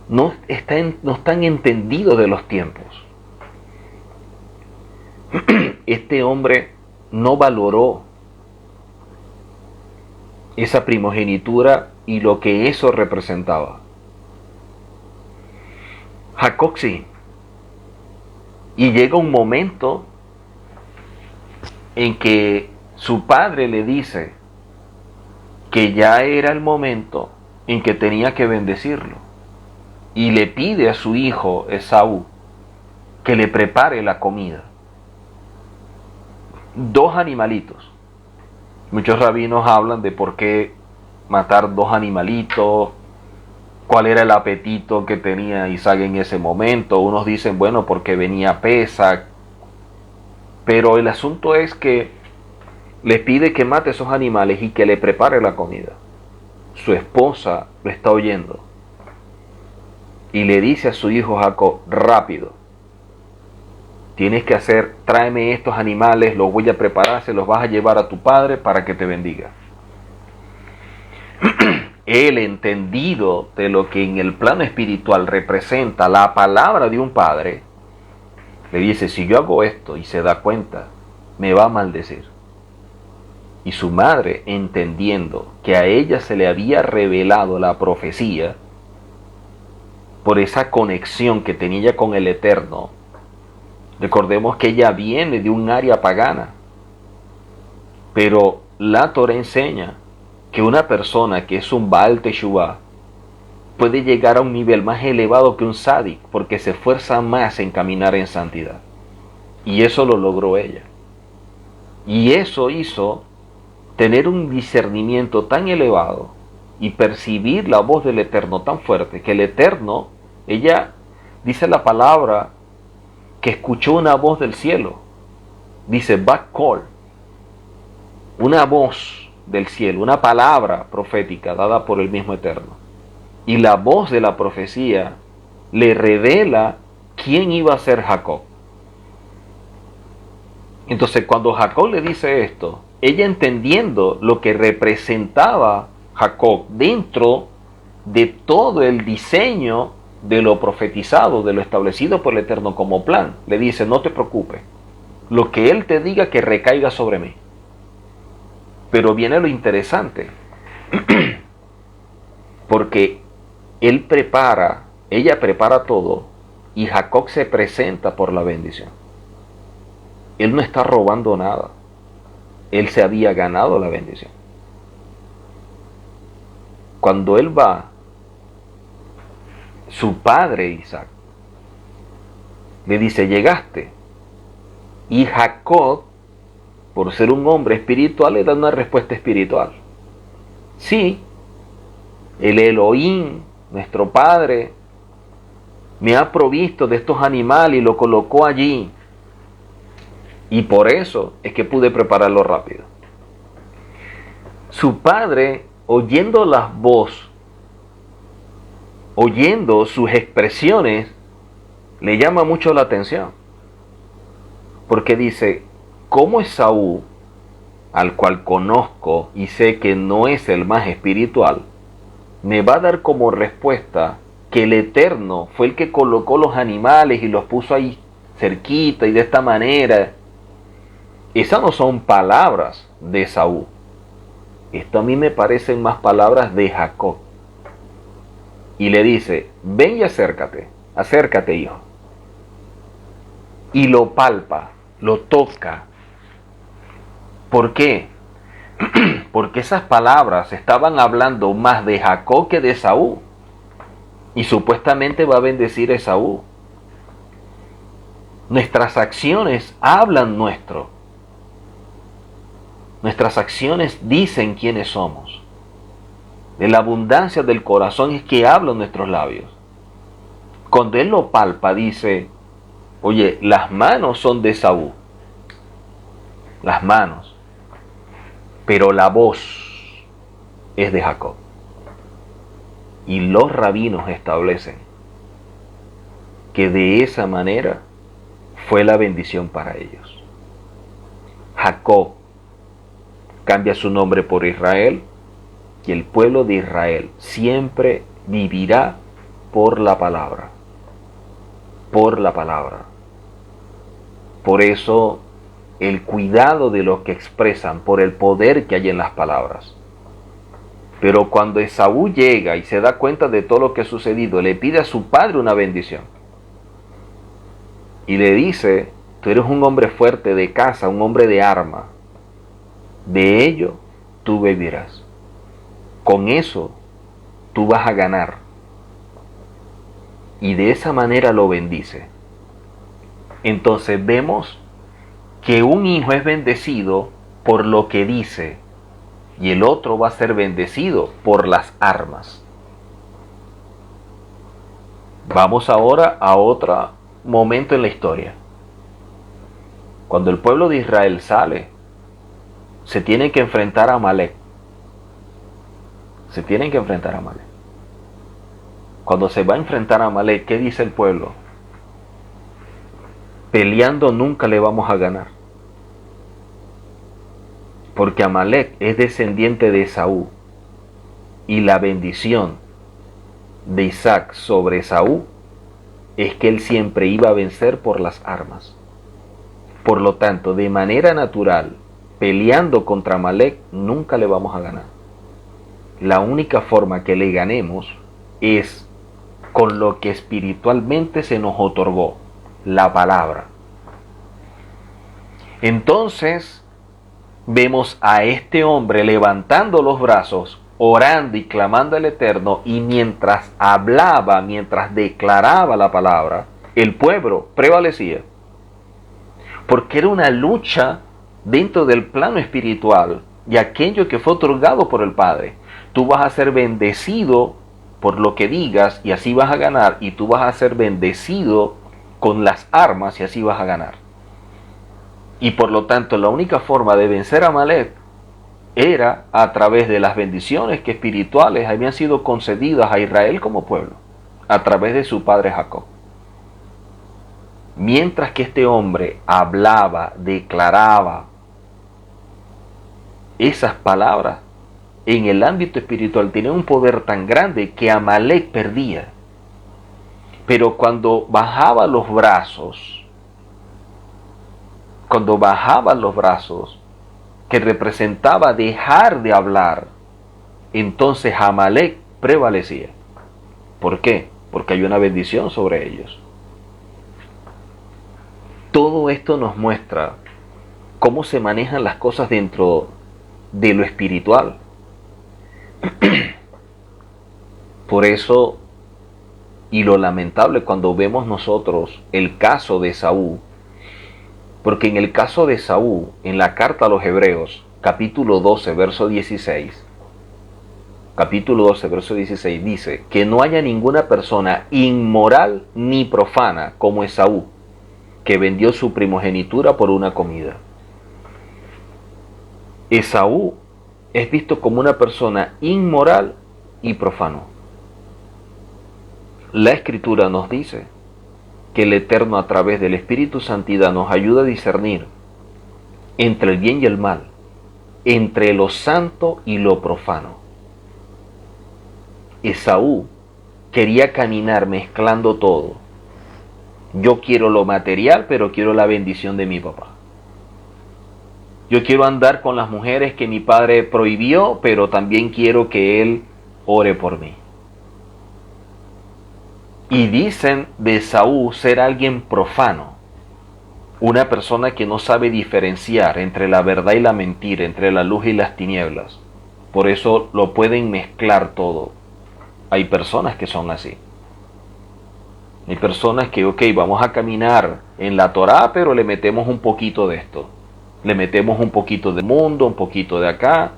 S1: No están entendidos de los tiempos. Este hombre no valoró esa primogenitura y lo que eso representaba. Jacob sí. Y llega un momento en que su padre le dice que ya era el momento en que tenía que bendecirlo. Y le pide a su hijo Esaú que le prepare la comida. 2 animalitos. Muchos rabinos hablan de por qué matar 2 animalitos, cuál era el apetito que tenía Isaac en ese momento. Unos dicen, bueno, porque venía Pesach. Pero el asunto es que le pide que mate esos animales y que le prepare la comida. Su esposa lo está oyendo. Y le dice a su hijo Jacob, rápido, tienes que hacer, tráeme estos animales, los voy a preparar, se los vas a llevar a tu padre para que te bendiga. Él, entendido de lo que en el plano espiritual representa la palabra de un padre, le dice, si yo hago esto y se da cuenta, me va a maldecir. Y su madre, entendiendo que a ella se le había revelado la profecía, por esa conexión que tenía ella con el Eterno. Recordemos que ella viene de un área pagana, pero la Torah enseña que una persona que es un Baal Teshuvah puede llegar a un nivel más elevado que un Sadik, porque se esfuerza más en caminar en santidad. Y eso lo logró ella. Y eso hizo tener un discernimiento tan elevado y percibir la voz del Eterno tan fuerte, que el Eterno, ella dice la palabra que escuchó una voz del cielo, dice Bat Kol, una voz del cielo, una palabra profética dada por el mismo Eterno, y la voz de la profecía le revela quién iba a ser Jacob. Entonces cuando Jacob le dice esto, ella entendiendo lo que representaba Jacob dentro de todo el diseño de lo profetizado, de lo establecido por el Eterno como plan, le dice, no te preocupes, lo que Él te diga que recaiga sobre mí. Pero viene lo interesante, porque ella prepara todo, y Jacob se presenta por la bendición. Él no está robando nada, él se había ganado la bendición. Cuando él va, su padre Isaac le dice, llegaste. Y Jacob por ser un hombre espiritual, le da una respuesta espiritual. Sí, el Elohim, nuestro Padre, me ha provisto de estos animales y lo colocó allí. Y por eso es que pude prepararlo rápido. Su padre, oyendo las voces, oyendo sus expresiones, le llama mucho la atención. Porque dice, ¿cómo Esaú, al cual conozco y sé que no es el más espiritual, me va a dar como respuesta que el Eterno fue el que colocó los animales y los puso ahí cerquita y de esta manera? Esas no son palabras de Esaú. Esto a mí me parecen más palabras de Jacob. Y le dice, ven y acércate, acércate, hijo. Y lo palpa, lo toca. ¿Por qué? Porque esas palabras estaban hablando más de Jacob que de Esaú. Y supuestamente va a bendecir a Esaú. Nuestras acciones hablan nuestro. Nuestras acciones dicen quiénes somos. De la abundancia del corazón es que hablan nuestros labios. Cuando él lo palpa, dice, oye, las manos son de Esaú. Las manos. Pero la voz es de Jacob. Y los rabinos establecen que de esa manera fue la bendición para ellos. Jacob cambia su nombre por Israel, y el pueblo de Israel siempre vivirá por la palabra. Por la palabra. Por eso el cuidado de los que expresan por el poder que hay en las palabras. Pero cuando Esaú llega y se da cuenta de todo lo que ha sucedido, le pide a su padre una bendición. Y le dice, tú eres un hombre fuerte de casa, un hombre de arma. De ello tú vivirás. Con eso tú vas a ganar. Y de esa manera lo bendice. Entonces vemos que un hijo es bendecido por lo que dice y el otro va a ser bendecido por las armas. Vamos ahora a otro momento en la historia. Cuando el pueblo de Israel sale, se tienen que enfrentar a Amalek. Se tienen que enfrentar a Amalek. Cuando se va a enfrentar a Amalek, ¿qué dice el pueblo? Peleando nunca le vamos a ganar. Porque Amalek es descendiente de Esaú. Y la bendición de Isaac sobre Esaú es que él siempre iba a vencer por las armas. Por lo tanto, de manera natural, peleando contra Amalek nunca le vamos a ganar. La única forma que le ganemos es con lo que espiritualmente se nos otorgó, la palabra. Entonces vemos a este hombre levantando los brazos, orando y clamando al Eterno, y mientras hablaba, mientras declaraba la palabra, el pueblo prevalecía. Porque era una lucha dentro del plano espiritual y aquello que fue otorgado por el Padre. Tú vas a ser bendecido por lo que digas y así vas a ganar, y tú vas a ser bendecido con las armas y así vas a ganar. Y por lo tanto la única forma de vencer a Amalek era a través de las bendiciones que espirituales habían sido concedidas a Israel como pueblo, a través de su padre Jacob. Mientras que este hombre hablaba, declaraba esas palabras, en el ámbito espiritual tenía un poder tan grande que Amalek perdía. Pero cuando bajaba los brazos, que representaba dejar de hablar, entonces Amalek prevalecía. ¿Por qué? Porque hay una bendición sobre ellos. Todo esto nos muestra cómo se manejan las cosas dentro de lo espiritual. Por eso, y lo lamentable cuando vemos nosotros el caso de Esaú, Porque en el caso de Esaú, en la carta a los Hebreos, capítulo 12, verso 16, capítulo 12, verso 16, dice que no haya ninguna persona inmoral ni profana como Esaú, que vendió su primogenitura por una comida. Esaú es visto como una persona inmoral y profano. La Escritura nos dice que el Eterno, a través del Espíritu Santidad, nos ayuda a discernir entre el bien y el mal, entre lo santo y lo profano. Esaú quería caminar mezclando todo. Yo quiero lo material, pero quiero la bendición de mi papá. Yo quiero andar con las mujeres que mi padre prohibió, pero también quiero que él ore por mí. Y dicen de Esaú ser alguien profano, una persona que no sabe diferenciar entre la verdad y la mentira, entre la luz y las tinieblas. Por eso lo pueden mezclar todo. Hay personas que son así. Hay personas que, ok, vamos a caminar en la Torá, pero le metemos un poquito de esto. Le metemos un poquito del mundo, un poquito de acá,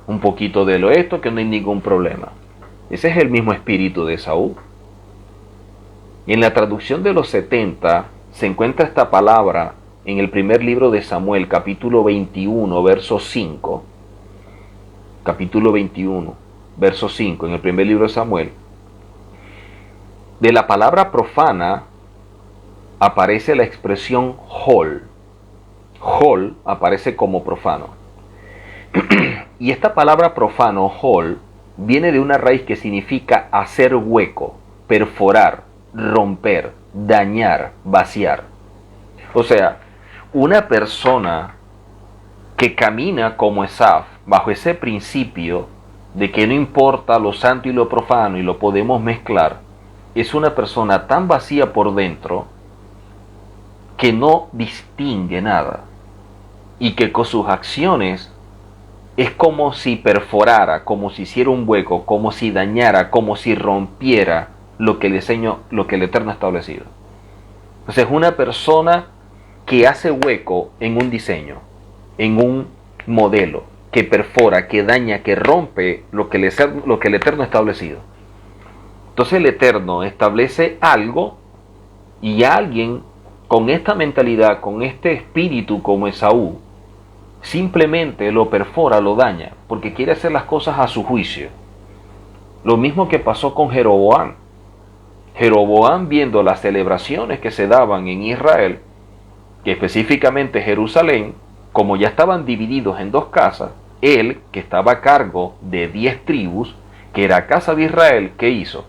S1: un poquito de lo esto, que no hay ningún problema. Ese es el mismo espíritu de Esaú. Y en la traducción de los 70 se encuentra esta palabra en el primer libro de Samuel, capítulo 21, verso 5. Capítulo 21, verso 5, en el primer libro de Samuel. De la palabra profana aparece la expresión hol. Hol aparece como profano. Y esta palabra profano, hol, viene de una raíz que significa hacer hueco, perforar, romper, dañar, vaciar. O sea, una persona que camina como Esaf, bajo ese principio de que no importa lo santo y lo profano y lo podemos mezclar, es una persona tan vacía por dentro que no distingue nada y que con sus acciones es como si perforara, como si hiciera un hueco, como si dañara, como si rompiera lo que el Eterno ha establecido. Entonces es una persona que hace hueco en un diseño, en un modelo, que perfora, que daña, que rompe lo que el Eterno ha establecido. Entonces el Eterno establece algo y alguien con esta mentalidad, con este espíritu como Esaú, simplemente lo perfora, lo daña, porque quiere hacer las cosas a su juicio. Lo mismo que pasó con Jeroboam. Jeroboam, viendo las celebraciones que se daban en Israel, que específicamente Jerusalén, como ya estaban divididos en dos casas, él, que estaba a cargo de 10 tribus, que era casa de Israel, ¿qué hizo?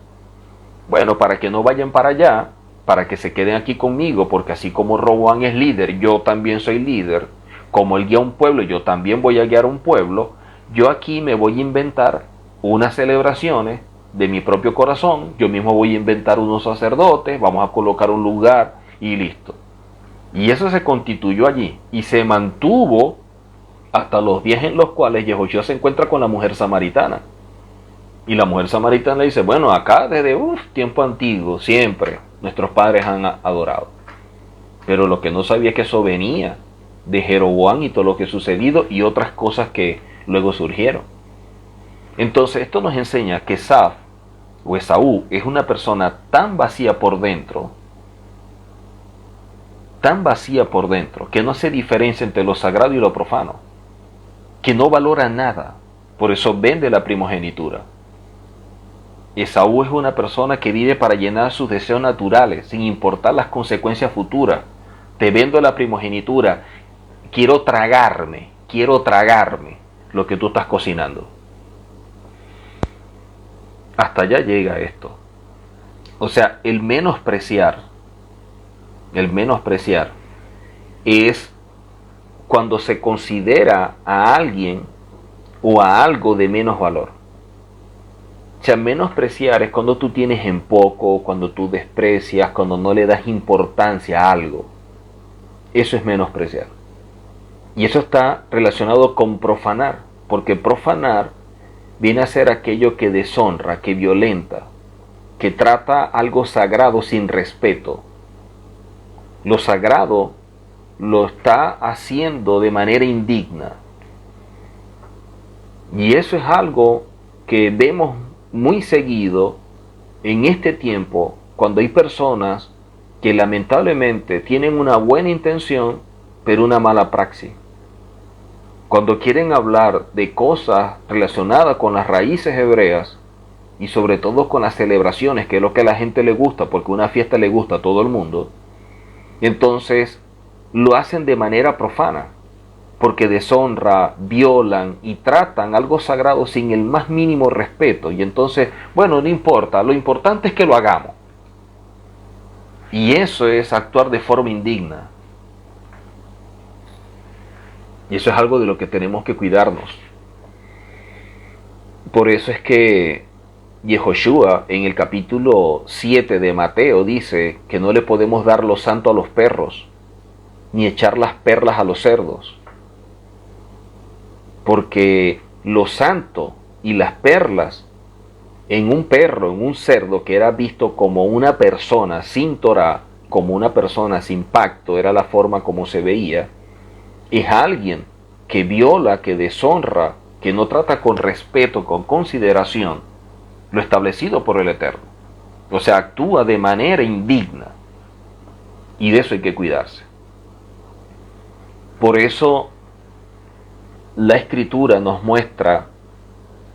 S1: Bueno, para que no vayan para allá, para que se queden aquí conmigo, porque así como Roboam es líder, yo también soy líder. Como él guía un pueblo, yo también voy a guiar un pueblo. Yo aquí me voy a inventar unas celebraciones de mi propio corazón. Yo mismo voy a inventar unos sacerdotes, vamos a colocar un lugar y listo. Y eso se constituyó allí y se mantuvo hasta los días en los cuales Yehoshua se encuentra con la mujer samaritana. Y la mujer samaritana le dice, bueno, acá desde tiempo antiguo, siempre nuestros padres han adorado. Pero lo que no sabía es que eso venía de Jeroboam y todo lo que ha sucedido y otras cosas que luego surgieron. Entonces esto nos enseña que Esaf o Esaú es una persona tan vacía por dentro, que no hace diferencia entre lo sagrado y lo profano, que no valora nada, por eso vende la primogenitura. Esaú es una persona que vive para llenar sus deseos naturales, sin importar las consecuencias futuras. Te vendo la primogenitura, quiero tragarme lo que tú estás cocinando. Hasta allá llega esto. O sea, el menospreciar es cuando se considera a alguien o a algo de menos valor. O sea, menospreciar es cuando tú tienes en poco, cuando tú desprecias, cuando no le das importancia a algo. Eso es menospreciar. Y eso está relacionado con profanar, porque profanar viene a ser aquello que deshonra, que violenta, que trata algo sagrado sin respeto. Lo sagrado lo está haciendo de manera indigna. Y eso es algo que vemos muy seguido en este tiempo, cuando hay personas que lamentablemente tienen una buena intención, pero una mala praxis. Cuando quieren hablar de cosas relacionadas con las raíces hebreas, y sobre todo con las celebraciones, que es lo que a la gente le gusta, porque una fiesta le gusta a todo el mundo, entonces lo hacen de manera profana, porque deshonra, violan y tratan algo sagrado sin el más mínimo respeto. Y entonces, bueno, no importa, lo importante es que lo hagamos. Y eso es actuar de forma indigna. Y eso es algo de lo que tenemos que cuidarnos. Por eso es que Yehoshua en el capítulo 7 de Mateo dice que no le podemos dar lo santo a los perros, ni echar las perlas a los cerdos. Porque lo santo y las perlas en un perro, en un cerdo que era visto como una persona sin Torah, como una persona sin pacto, era la forma como se veía, es alguien que viola, que deshonra, que no trata con respeto, con consideración, lo establecido por el Eterno. O sea, actúa de manera indigna. Y de eso hay que cuidarse. Por eso la Escritura nos muestra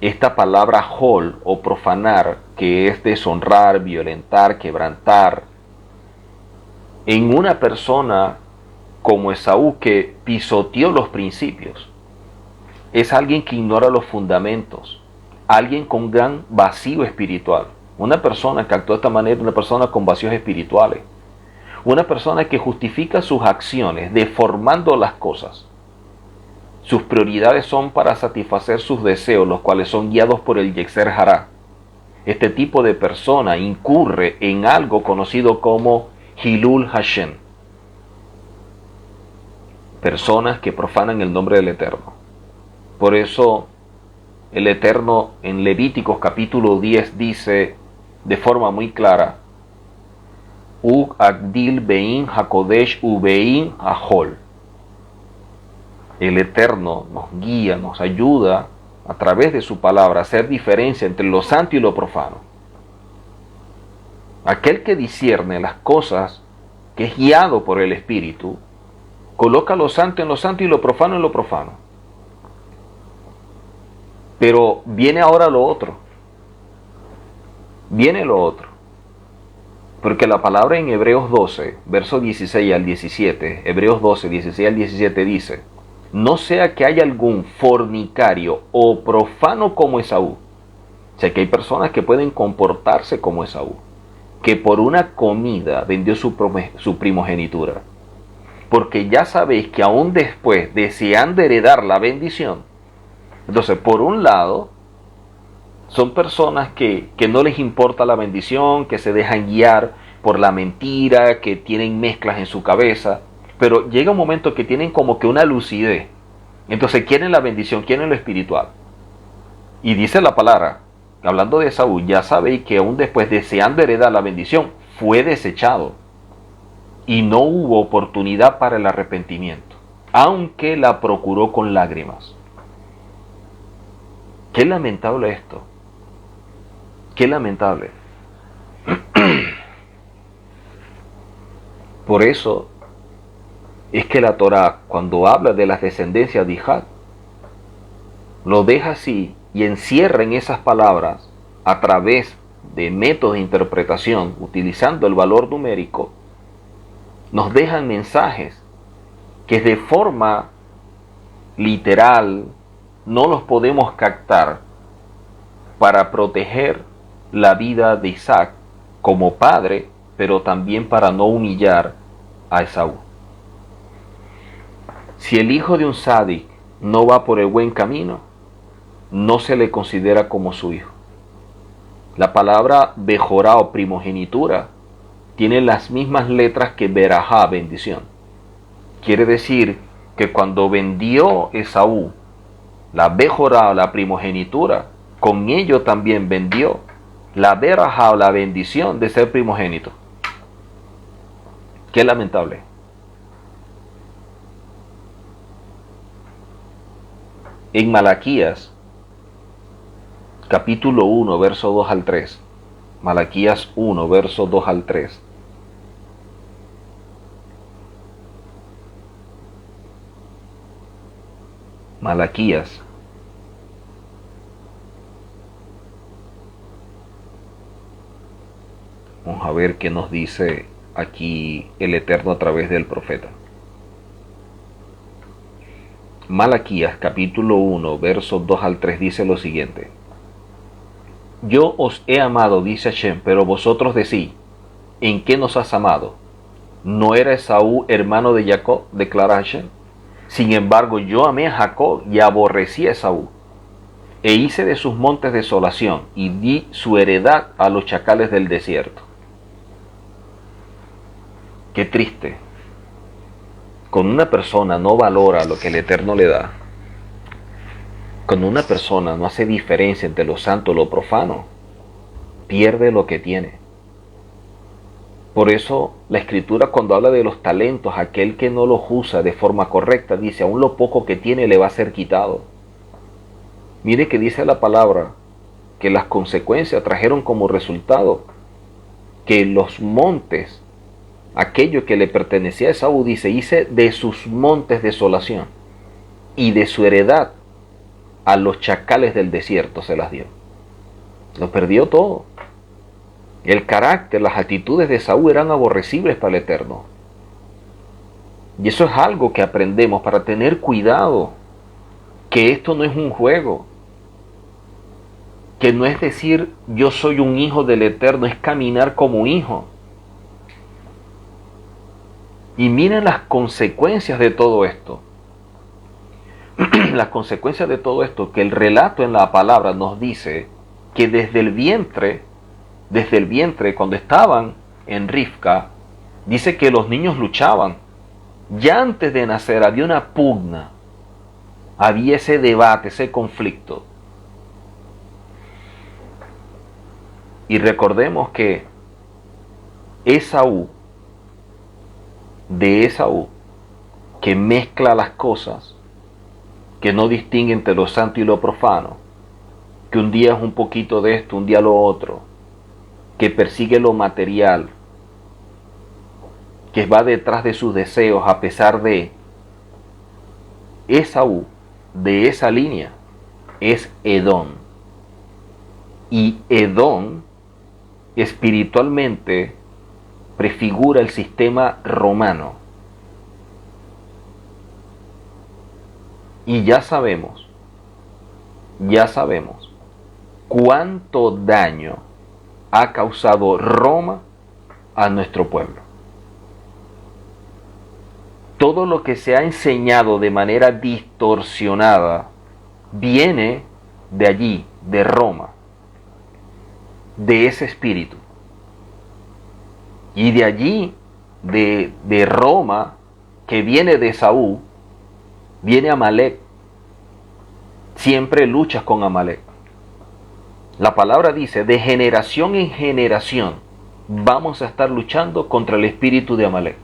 S1: esta palabra hol o profanar, que es deshonrar, violentar, quebrantar, en una persona como Esaú, que pisoteó los principios. Es alguien que ignora los fundamentos, alguien con gran vacío espiritual. Una persona que actúa de esta manera, una persona con vacíos espirituales, una persona que justifica sus acciones deformando las cosas. Sus prioridades son para satisfacer sus deseos, los cuales son guiados por el Yetzer Hará. Este tipo de persona incurre en algo conocido como Hilul Hashem. Personas que profanan el nombre del Eterno. Por eso el Eterno en Levíticos capítulo 10 dice de forma muy clara: Ug Agdil Bein Hakodesh Ubein Ahol. El Eterno nos guía, nos ayuda a través de su palabra a hacer diferencia entre lo santo y lo profano. Aquel que discierne las cosas, que es guiado por el Espíritu, coloca lo santo en lo santo y lo profano en lo profano. Pero viene ahora lo otro. Viene lo otro. Porque la palabra en Hebreos 12, versos 16 al 17, Hebreos 12, 16 al 17 dice: no sea que haya algún fornicario o profano como Esaú. O sea, que hay personas que pueden comportarse como Esaú, que por una comida vendió su primogenitura. Porque ya sabéis que aún después, deseando heredar la bendición. Entonces, por un lado, son personas que no les importa la bendición, que se dejan guiar por la mentira, que tienen mezclas en su cabeza. Pero llega un momento que tienen como que una lucidez. Entonces quieren la bendición, quieren lo espiritual. Y dice la palabra, hablando de Esaú, ya sabéis que aún después, deseando heredar la bendición, fue desechado. Y no hubo oportunidad para el arrepentimiento, aunque la procuró con lágrimas. Qué lamentable esto. Qué lamentable. Por eso es que la Torá, cuando habla de las descendencias de Isaac, lo deja así y encierra en esas palabras, a través de métodos de interpretación, utilizando el valor numérico, nos dejan mensajes que de forma literal no los podemos captar para proteger la vida de Isaac como padre, pero también para no humillar a Esaú. Si el hijo de un sádic no va por el buen camino, no se le considera como su hijo. La palabra Bejorá o primogenitura tiene las mismas letras que Berajá, bendición. Quiere decir que cuando vendió Esaú la Bejorá o la primogenitura, con ello también vendió la Berajá o la bendición de ser primogénito. Qué lamentable. En Malaquías, capítulo 1, verso 2 al 3. Malaquías 1, verso 2 al 3. Malaquías. Vamos a ver qué nos dice aquí el Eterno a través del profeta. Malaquías capítulo 1, versos 2 al 3 dice lo siguiente. Yo os he amado, dice Hashem, pero vosotros decís, ¿en qué nos has amado? ¿No era Esaú hermano de Jacob? Declara Hashem. Sin embargo, yo amé a Jacob y aborrecí a Esaú. E hice de sus montes desolación y di su heredad a los chacales del desierto. Qué triste. Cuando una persona no valora lo que el Eterno le da, cuando una persona no hace diferencia entre lo santo y lo profano, pierde lo que tiene. Por eso la Escritura, cuando habla de los talentos, aquel que no los usa de forma correcta, dice, aún lo poco que tiene le va a ser quitado. Mire que dice la palabra que las consecuencias trajeron como resultado que los montes, aquello que le pertenecía a Esaú, dice, hice de sus montes desolación y de su heredad a los chacales del desierto se las dio. Lo perdió todo. El carácter, las actitudes de Esaú eran aborrecibles para el Eterno. Y eso es algo que aprendemos para tener cuidado, que esto no es un juego, que no es decir yo soy un hijo del Eterno, es caminar como hijo. Y miren las consecuencias de todo esto. Las consecuencias de todo esto, que el relato en la palabra nos dice que desde el vientre, cuando estaban en Rivka, dice que los niños luchaban. Ya antes de nacer había una pugna, había ese debate, ese conflicto. Y recordemos que Esaú, que mezcla las cosas, que no distingue entre lo santo y lo profano, que un día es un poquito de esto, un día lo otro, que persigue lo material, que va detrás de sus deseos a pesar de Esaú, de esa línea, es Edom. Y Edom espiritualmente prefigura el sistema romano. Y ya sabemos cuánto daño ha causado Roma a nuestro pueblo. Todo lo que se ha enseñado de manera distorsionada viene de allí, de Roma, de ese espíritu. Y de allí, de Roma, que viene de Esaú, viene Amalek. Siempre luchas con Amalek. La palabra dice, de generación en generación vamos a estar luchando contra el espíritu de Amalek.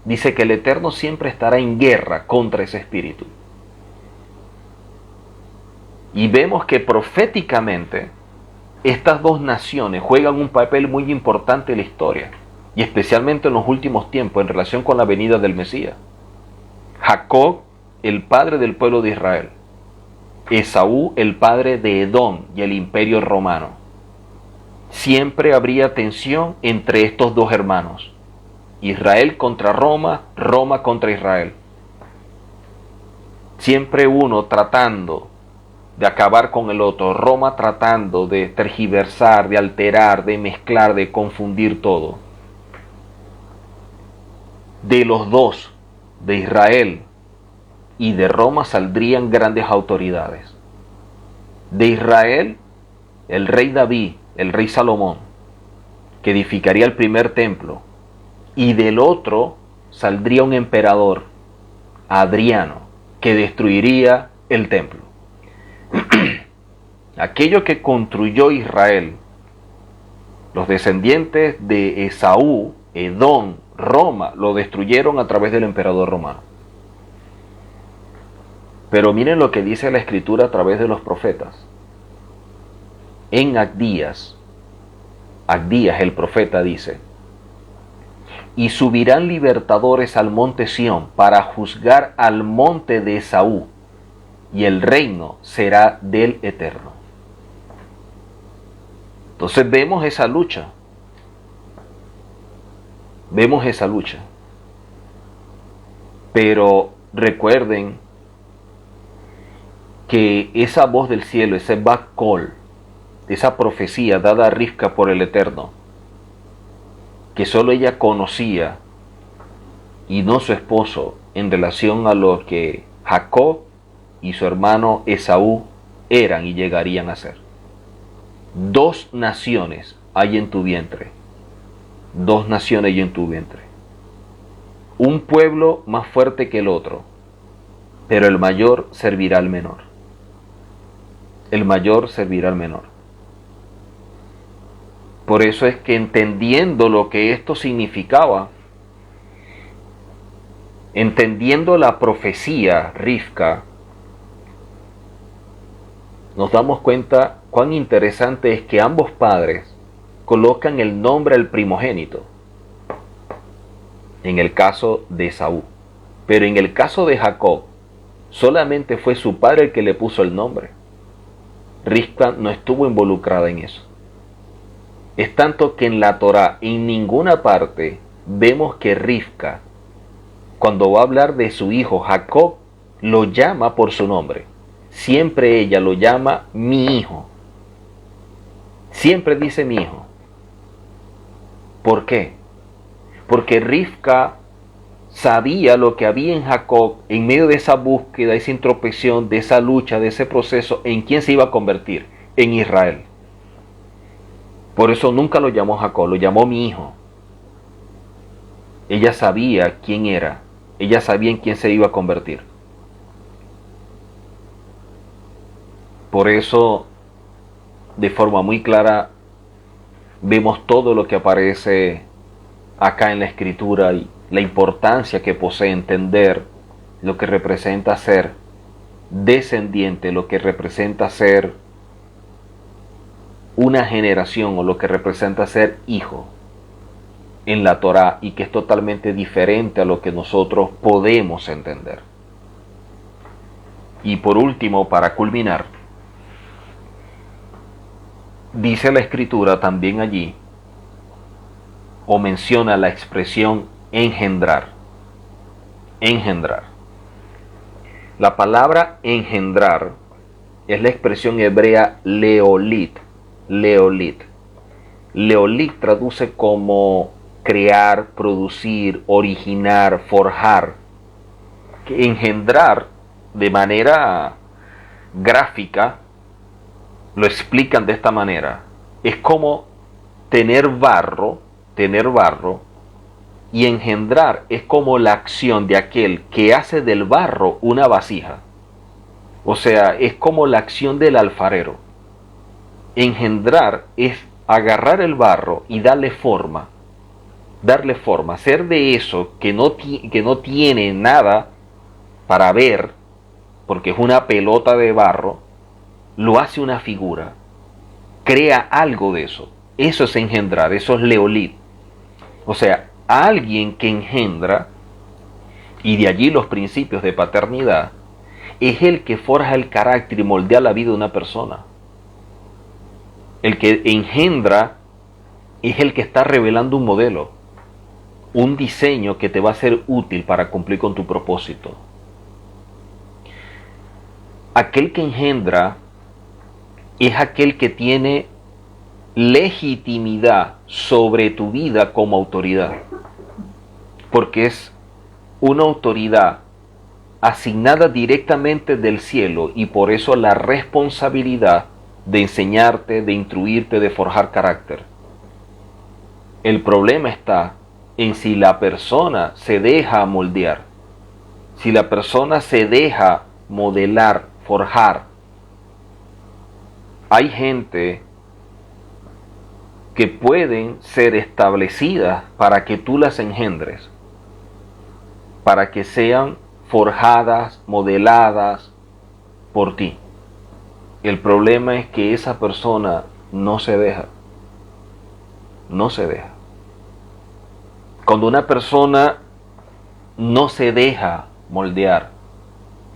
S1: Dice que el Eterno siempre estará en guerra contra ese espíritu. Y vemos que proféticamente estas dos naciones juegan un papel muy importante en la historia, y especialmente en los últimos tiempos en relación con la venida del Mesías. Jacob, el padre del pueblo de Israel. Esaú, el padre de Edom y el imperio romano. Siempre habría tensión entre estos dos hermanos. Israel contra Roma, Roma contra Israel. Siempre uno tratando de acabar con el otro, Roma tratando de tergiversar, de alterar, de mezclar, de confundir todo. De los dos, de Israel y de Roma, saldrían grandes autoridades. De Israel, el rey David, el rey Salomón, que edificaría el primer templo. Y del otro saldría un emperador, Adriano, que destruiría el templo. Aquello que construyó Israel, los descendientes de Esaú, Edom, Roma, lo destruyeron a través del emperador romano. Pero miren lo que dice la Escritura a través de los profetas. En Abdías el profeta dice: y subirán libertadores al monte Sión para juzgar al monte de Esaú, y el reino será del Eterno. Entonces vemos esa lucha. Vemos esa lucha. Pero recuerden que esa voz del cielo, ese Bat-Kol, esa profecía dada a Rivka por el Eterno, que solo ella conocía y no su esposo, en relación a lo que Jacob y su hermano Esaú eran y llegarían a ser. 2 naciones hay en tu vientre. 2 naciones hay en tu vientre. Un pueblo más fuerte que el otro, pero el mayor servirá al menor. El mayor servirá al menor. Por eso es que, entendiendo lo que esto significaba, entendiendo la profecía Rivka, nos damos cuenta cuán interesante es que ambos padres colocan el nombre al primogénito, en el caso de Esaú. Pero en el caso de Jacob, solamente fue su padre el que le puso el nombre. Rivka no estuvo involucrada en eso. Es tanto que en la Torá, en ninguna parte, vemos que Rivka, cuando va a hablar de su hijo Jacob, lo llama por su nombre. Siempre ella lo llama mi hijo. Siempre dice mi hijo. ¿Por qué? Porque Rivka sabía lo que había en Jacob en medio de esa búsqueda, esa introspección, de esa lucha, de ese proceso, en quién se iba a convertir, en Israel. Por eso nunca lo llamó Jacob, lo llamó mi hijo. Ella sabía quién era, ella sabía en quién se iba a convertir. Por eso, de forma muy clara, vemos todo lo que aparece acá en la Escritura y la importancia que posee entender lo que representa ser descendiente, lo que representa ser una generación, o lo que representa ser hijo en la Torá, y que es totalmente diferente a lo que nosotros podemos entender. Y por último, para culminar, dice la Escritura también allí, o menciona la expresión engendrar. Engendrar. La palabra engendrar es la expresión hebrea leolit. Leolit. Leolit traduce como crear, producir, originar, forjar. Engendrar, de manera gráfica, lo explican de esta manera. Es como tener barro, y engendrar es como la acción de aquel que hace del barro una vasija. O sea, es como la acción del alfarero. Engendrar es agarrar el barro y darle forma, hacer de eso que no tiene nada para ver, porque es una pelota de barro, lo hace una figura, crea algo de eso. Eso es engendrar, eso es leolit. O sea, alguien que engendra, y de allí los principios de paternidad, es el que forja el carácter y moldea la vida de una persona. El que engendra es el que está revelando un modelo, un diseño que te va a ser útil para cumplir con tu propósito. Aquel que engendra es aquel que tiene legitimidad sobre tu vida como autoridad, porque es una autoridad asignada directamente del cielo, y por eso la responsabilidad de enseñarte, de instruirte, de forjar carácter. El problema está en si la persona se deja moldear, si la persona se deja modelar, forjar. Hay gente que pueden ser establecidas para que tú las engendres, para que sean forjadas, modeladas, por ti. El problema es que esa persona no se deja. No se deja. Cuando una persona no se deja moldear,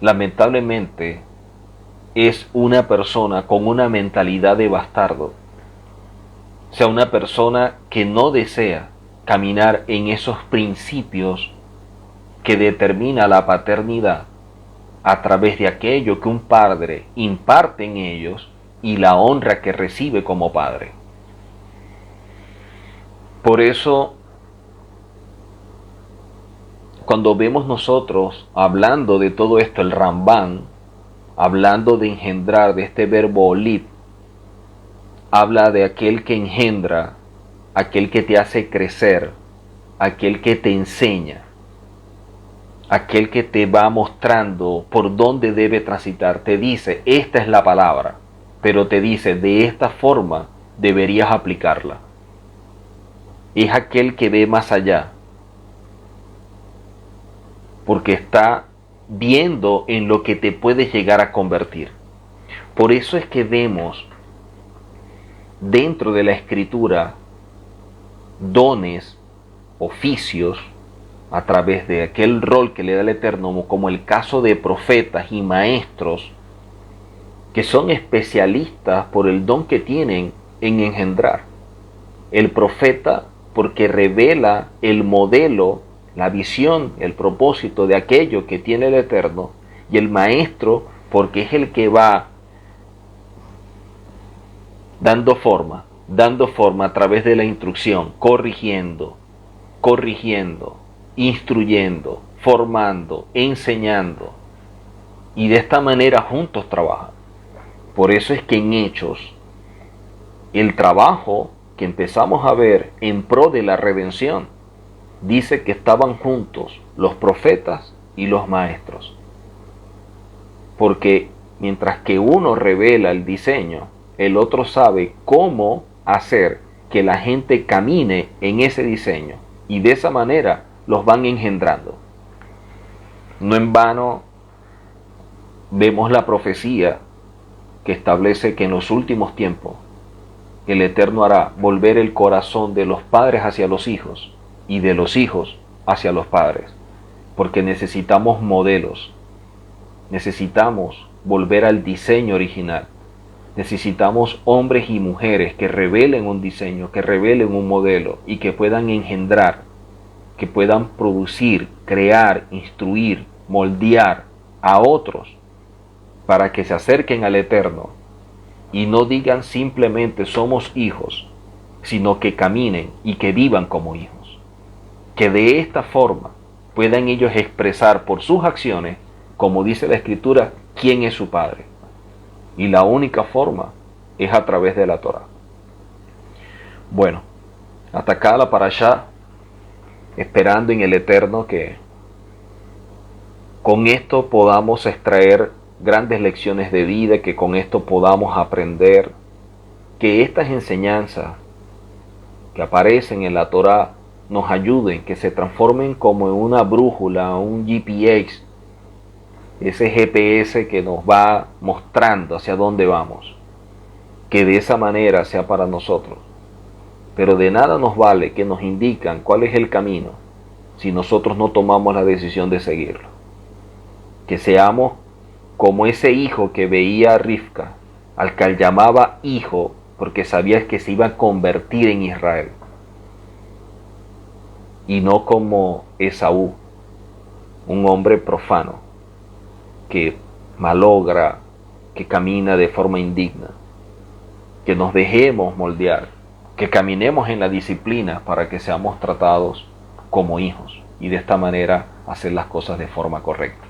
S1: lamentablemente es una persona con una mentalidad de bastardo. O sea, una persona que no desea caminar en esos principios que determina la paternidad a través de aquello que un padre imparte en ellos y la honra que recibe como padre. Por eso, cuando vemos nosotros hablando de todo esto, el Rambán, hablando de engendrar, de este verbo olid, habla de aquel que engendra, aquel que te hace crecer, aquel que te enseña, aquel que te va mostrando por dónde debe transitar. Te dice, esta es la palabra, pero te dice, de esta forma deberías aplicarla. Es aquel que ve más allá, porque está viendo en lo que te puedes llegar a convertir. Por eso es que vemos dentro de la Escritura dones, oficios, a través de aquel rol que le da el Eterno, como el caso de profetas y maestros, que son especialistas por el don que tienen en engendrar. El profeta, porque revela el modelo, la visión, el propósito de aquello que tiene el Eterno, y el maestro, porque es el que va dando forma a través de la instrucción, corrigiendo, instruyendo, formando, enseñando, y de esta manera juntos trabajan. Por eso es que en Hechos, el trabajo que empezamos a ver en pro de la redención, dice que estaban juntos los profetas y los maestros. Porque mientras que uno revela el diseño, el otro sabe cómo hacer que la gente camine en ese diseño. Y de esa manera los van engendrando. No en vano vemos la profecía que establece que en los últimos tiempos el Eterno hará volver el corazón de los padres hacia los hijos y de los hijos hacia los padres, porque necesitamos modelos, necesitamos volver al diseño original, necesitamos hombres y mujeres que revelen un diseño, que revelen un modelo y que puedan engendrar, que puedan producir, crear, instruir, moldear a otros para que se acerquen al Eterno y no digan simplemente somos hijos, sino que caminen y que vivan como hijos. Que de esta forma puedan ellos expresar por sus acciones, como dice la Escritura, quién es su Padre. Y la única forma es a través de la Torá. Bueno, hasta acá la parashá, esperando en el Eterno que con esto podamos extraer grandes lecciones de vida, que con esto podamos aprender, que estas enseñanzas que aparecen en la Torá nos ayuden, que se transformen como en una brújula, un GPS, ese GPS que nos va mostrando hacia dónde vamos, que de esa manera sea para nosotros. Pero de nada nos vale que nos indican cuál es el camino si nosotros no tomamos la decisión de seguirlo. Que seamos como ese hijo que veía a Rivka, al que llamaba hijo porque sabía que se iba a convertir en Israel. Y no como Esaú, un hombre profano, que malogra, que camina de forma indigna. Que nos dejemos moldear, que caminemos en la disciplina para que seamos tratados como hijos y de esta manera hacer las cosas de forma correcta.